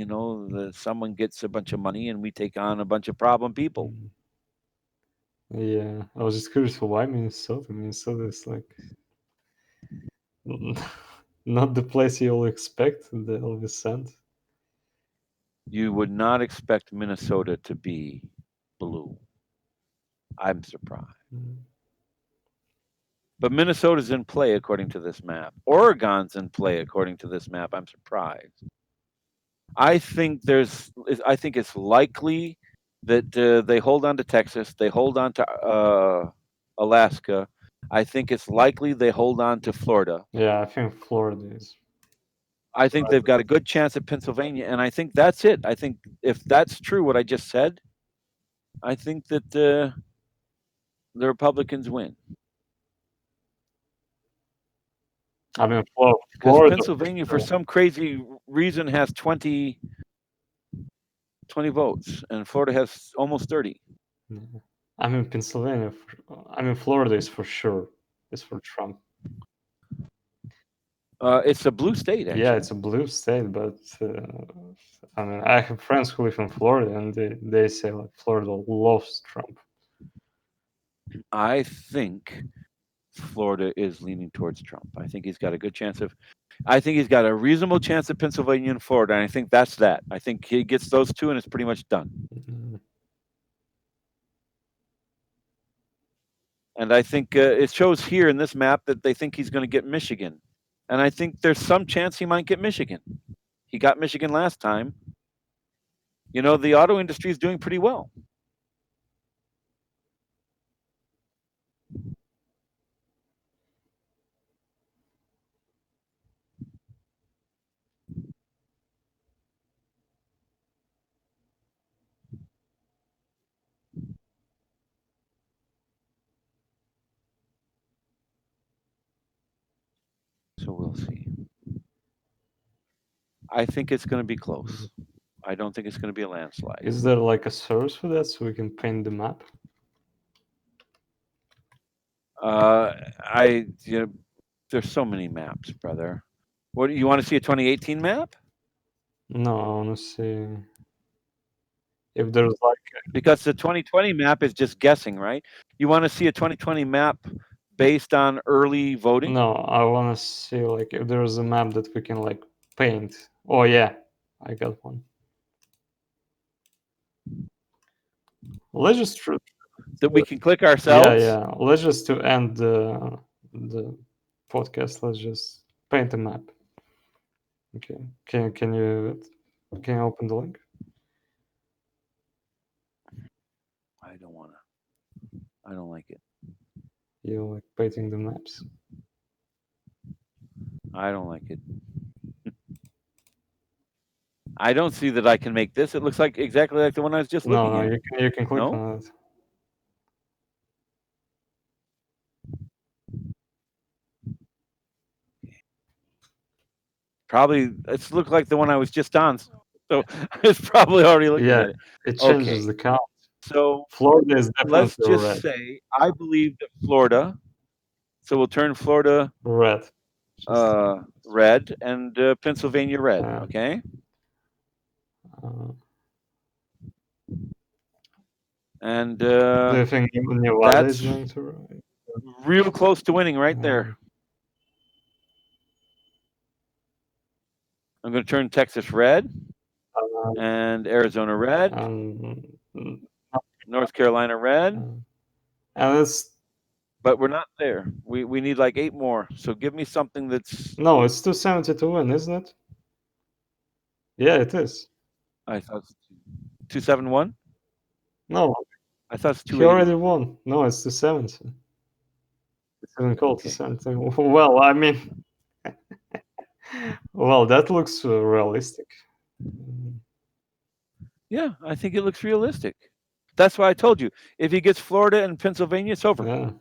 Someone gets a bunch of money and we take on a bunch of problem people. mm, yeah, I was just curious why Minnesota. Minnesota is like not the place you'll expect they'll be sent. You would not expect Minnesota to be blue. I'm surprised. Mm. But Minnesota's in play according to this map. Oregon's in play according to this map. I'm surprised. I think it's likely that they hold on to Texas, they hold on to Alaska. I think it's likely they hold on to Florida. Yeah, I think Florida is I think right. they've got a good chance at Pennsylvania, and I think that's it. I think if that's true, what I just said, I think that the Republicans win I mean, because Florida for Pennsylvania, for sure. some crazy reason, has 20 votes, and Florida has almost 30. Yeah. I mean, Pennsylvania. I mean, Florida is for sure. It's for Trump. It's a blue state, Yeah, actually. it's a blue state, but I mean, I have friends who live in Florida, and they say like Florida loves Trump. I think Florida is leaning towards Trump. I think he's got a good chance of. I think he's got a reasonable chance at Pennsylvania and Florida, and I think that's that. I think he gets those two, and it's pretty much done. Mm, And I think it shows here in this map that they think he's going to get Michigan, and I think there's some chance he might get Michigan. He got Michigan last time. The auto industry is doing pretty well. So we'll see. I think it's going to be mhm. close. I don't think it's going to be a landslide. Is there like a source for that so we can paint the map? I there's so many maps, brother. What do you want to see a 2018 map? No, I want to see if there's like Because the 2020 map is just guessing, right? You want to see a 2020 map based on early voting? no, I want to see like if there's a map that we can like paint. Oh yeah, I got one. Let's just That we can click yeah, ourselves? yeah. Let's just to end the podcast. Let's just paint a map. Okay. Can you open the link? I don't want to. I don't like it. You like painting the maps? I don't like it. I don't see that I can make this. It looks like exactly like the one I was just No, looking no. at. You can click No? on it. Probably it's looked like the one I was just on. So I was probably already looking Yeah, at it. it changes Okay. the count. So Florida is let's definitely just red. say I believe that Florida. So we'll turn Florida Red. Just red and Pennsylvania red. uh, Okay. uh, And do you think Nevada is that's going to? real close to winning right Uh, there. I'm going to turn Texas red uh, and Arizona red, um, North Carolina red, and it's but we're not there. We need like 8 more. So give me something that's no, it's 270 to win, isn't it? Yeah, it is. I thought 271. No, I thought it's he already 280. won. No, it's 270. It's even called Okay. 270. Well, I mean, well, that looks realistic. Mm, Yeah, I think it looks realistic. That's why I told you. If he gets Florida and Pennsylvania, it's over. yeah,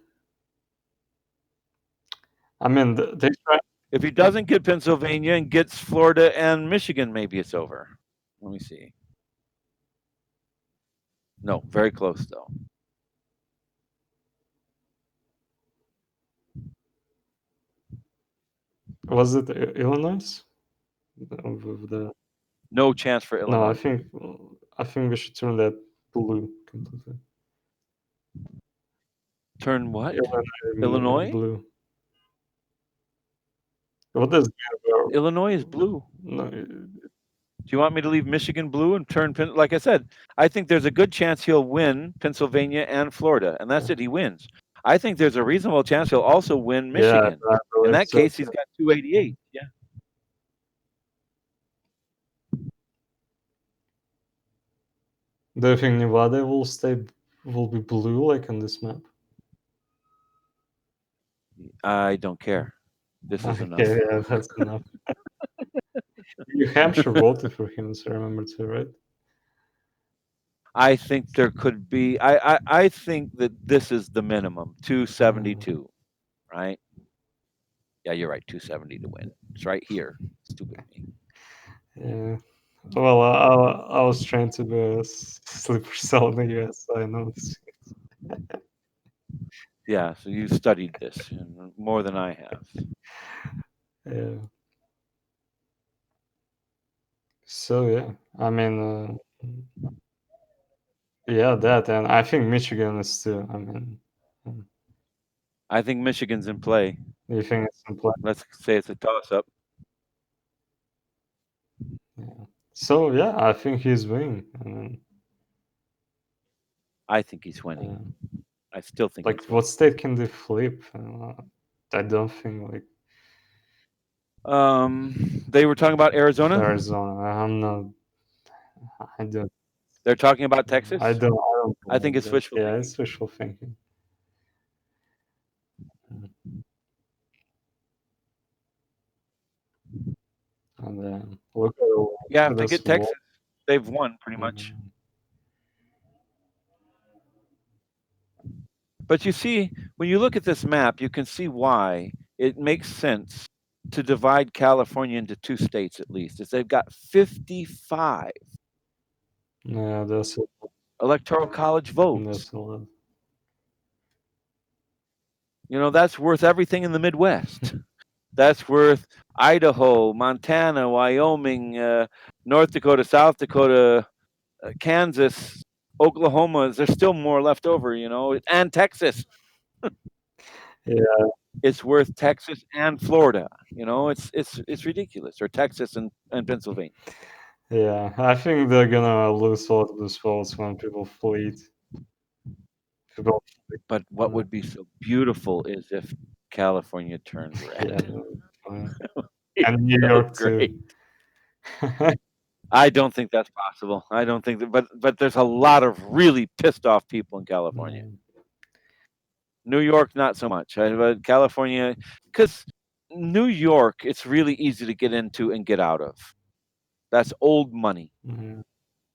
I mean, they try. If he doesn't get Pennsylvania and gets Florida and Michigan, maybe it's over. Let me see. No, very close though. Was it Illinois? The No chance for no, Illinois. I think we should turn that blue completely. Turn what? Illinois Illinois? blue. What does Illinois is blue. no, Do you want me to leave Michigan blue and turn like I said, I think there's a good chance he'll win Pennsylvania and Florida, and that's it. He wins. I think there's a reasonable chance he'll also win yeah, Michigan. I In believe that so case, he's too. got 288. Yeah. Do you think Nevada will be blue like on this map? I don't care. This is Okay, enough. yeah, that's enough. New Hampshire voted for him, so I remember too, right? I think there could be. I think that this is the minimum, Uh, 272. Right? Yeah, you're right. 270 to win. It's right here. Stupid me. yeah. Well, I was trying to be a sleeper cell in the US. So I know this. Yeah. So you studied this more than I have. Yeah. So yeah, I mean, yeah, that, and I think Michigan is too. I mean, mm, I think Michigan's in play. you think it's in play? Let's say it's a toss up. Yeah. So yeah, I think he's winning. I mean, I think he's uh, winning. I still think like, he's what winning. state can they flip? I don't think like They were talking about Arizona. Arizona. I'm not. I don't. They're talking about I Texas. don't. I don't I think believe it's that. wishful Yeah, thinking. it's wishful thinking. And then look Yeah, if at they this get wall. Texas, they've won pretty much. Mhm. But you see, when you look at this map, you can see why it makes sense to divide California into 2 states at least, is they've got 55. Yeah, electoral college votes. that's a lot. That's worth everything in the Midwest. That's worth Idaho, Montana, Wyoming, North Dakota, South Dakota, Kansas, Oklahoma. There's still more left over, and Texas. Yeah, It's worth Texas and Florida. It's ridiculous. Or Texas and Pennsylvania. yeah. I think they're gonna lose a lot of those votes when people flee. People But what flee. would be so beautiful is if California turned Yeah, red. It's and New so York too. great. I don't think that's possible. I don't think that, but there's a lot of really pissed off people in California. Mm, New York, not so much. But California, because New York, it's really easy to get into and get out of. That's old money. mm.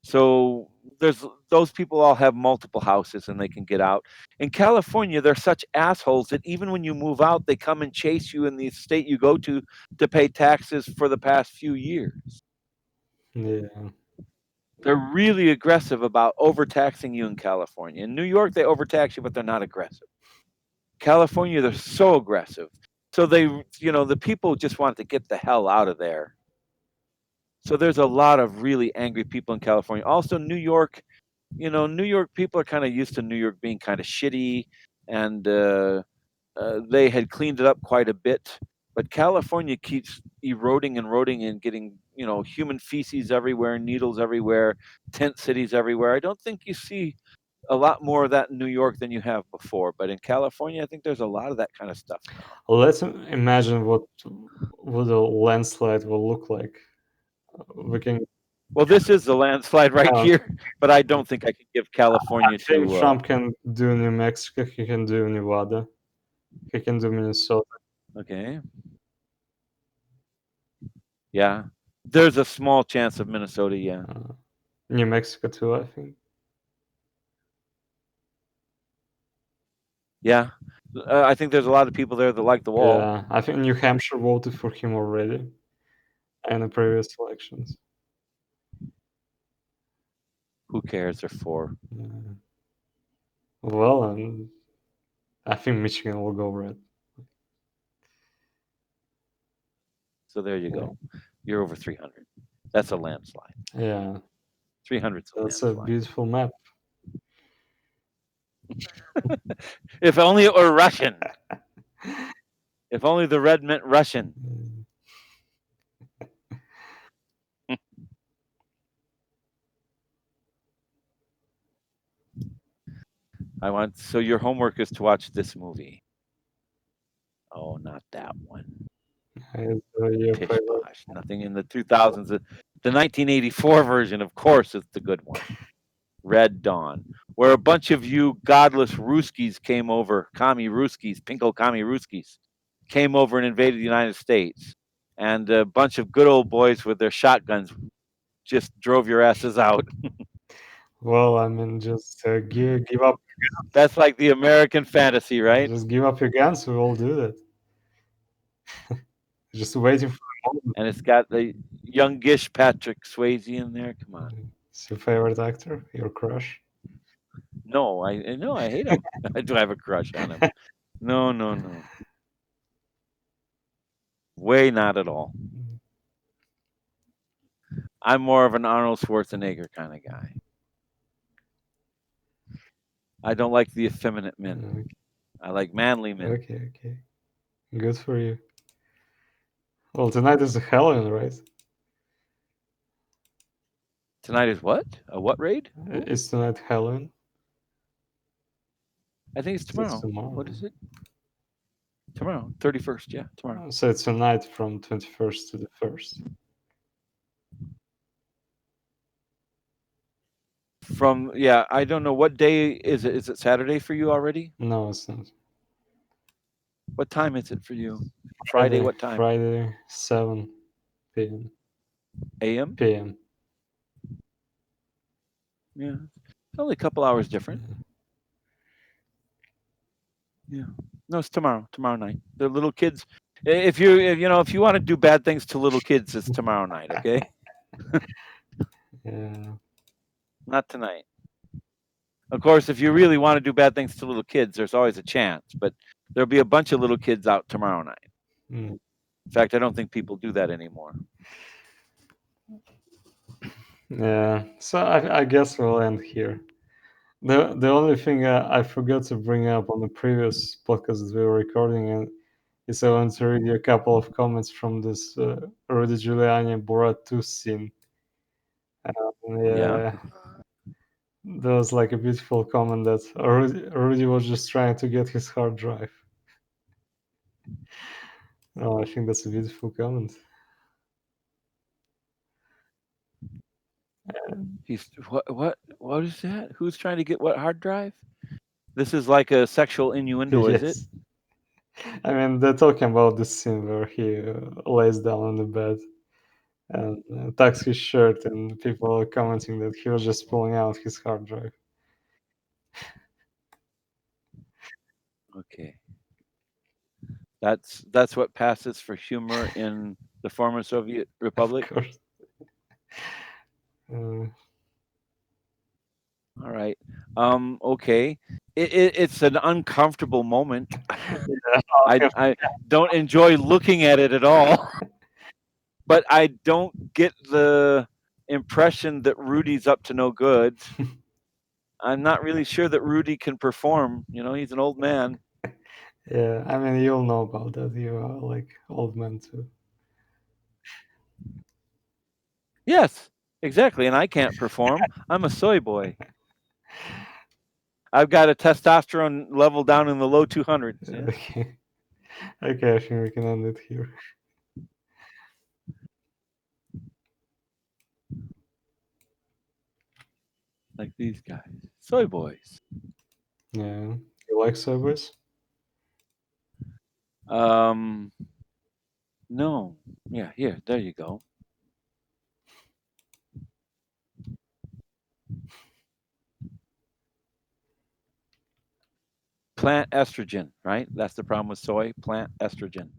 So there's those people all have multiple houses and they can get out. In California, they're such assholes that even when you move out, they come and chase you in the state you go to pay taxes for the past few years. Yeah. They're really aggressive about overtaxing you in California. In New York, they overtax you, but they're not aggressive. California, they're so aggressive. So the people just want to get the hell out of there. So there's a lot of really angry people in California. Also, New York, New York people are kind of used to New York being kind of shitty, and they had cleaned it up quite a bit. But California keeps eroding and getting, human feces everywhere, needles everywhere, tent cities everywhere. I don't think you see a lot more of that in New York than you have before. But in California, I think there's a lot of that kind of stuff now. Let's imagine what a landslide will look like. We can Well, this is the landslide right count. here, but I don't think I can give I California think to. Trump can do New Mexico. He can do Nevada. He can do Minnesota. Okay, yeah, there's a small chance of Minnesota. Yeah, Uh, New Mexico too, I think. yeah. I think there's a lot of people there that like the wall. Yeah, I think New Hampshire voted for him already in the previous elections. Who cares? They're for. Uh, well, and I think Michigan will go red. So there you Yeah, go. You're over 300. That's a landslide. yeah, 300's a that's a landslide. beautiful map. If only it were Russian. If only the red meant Russian. Mm, So your homework is to watch this movie. Oh, not that one. and, your Pish favorite. posh. Nothing in the 2000s. The 1984 version, of course, is the good one. Red Dawn, where a bunch of you godless Ruskies came over, commie Ruskies, pinko commie Ruskies, came over and invaded the United States. And a bunch of good old boys with their shotguns just drove your asses out. Well, I mean, just give up. That's like the American fantasy, right? Just give up your guns. We will do that. Just waiting for a moment. And it's got the youngish Patrick Swayze in there. Come on. It's your favorite actor, your crush. No, I hate him. I do have a crush on him. No, no, no. Way not at all. I'm more of an Arnold Schwarzenegger kind of guy. I don't like the effeminate men. I like manly men. Okay, okay. Good for you. Well, tonight is Halloween, right? Tonight is what? A what raid? Who? Is tonight Halloween? I think it's It's tomorrow. What tomorrow. is it? Tomorrow, 31st. Yeah, tomorrow. So it's tonight from 21st to the 1st. I don't know what day is it. Is it Saturday for you already? No, it's not. What time is it for you? Friday, what time? Friday, 7 p.m. AM? p.m. Yeah. Only a couple hours different. Yeah. No, it's tomorrow night. The little kids. If you want to do bad things to little kids, it's tomorrow night. Okay. Yeah. Not tonight. Of course, if you really want to do bad things to little kids, there's always a chance, but there'll be a bunch of little kids out tomorrow night. Mm. In fact, I don't think people do that anymore. Yeah. So I guess we'll end here. The only thing I forgot to bring up on the previous podcast that we were recording is I want to read you a couple of comments from this Rudy Giuliani Borat 2 scene. Yeah. Yeah, there was like a beautiful comment that Rudy was just trying to get his hard drive. Oh, I think that's a beautiful comment. He's what is that? Who's trying to get what hard drive? This is like a sexual innuendo, is it? Yes. I mean, they're talking about the scene where he lays down on the bed and tucks his shirt, and people are commenting that he was just pulling out his hard drive. Okay. That's what passes for humor in the former Soviet Of Republic. course. Uh, All right. Okay. It's an uncomfortable moment. yeah, I don't enjoy looking at it at all, but I don't get the impression that Rudy's up to no good. I'm not really sure that Rudy can perform. You know, he's an old man. yeah. I mean, you'll know about that. You are like old man too. Yes, exactly. And I can't perform. I'm a soy boy. I've got a testosterone level down in the low 200s. Yeah, Okay. Okay, I think we can end it here. like these guys, soy boys. Yeah. You like servers? Um, no, yeah, here, there you go. Plant estrogen, right? That's the problem with soy. Plant estrogen.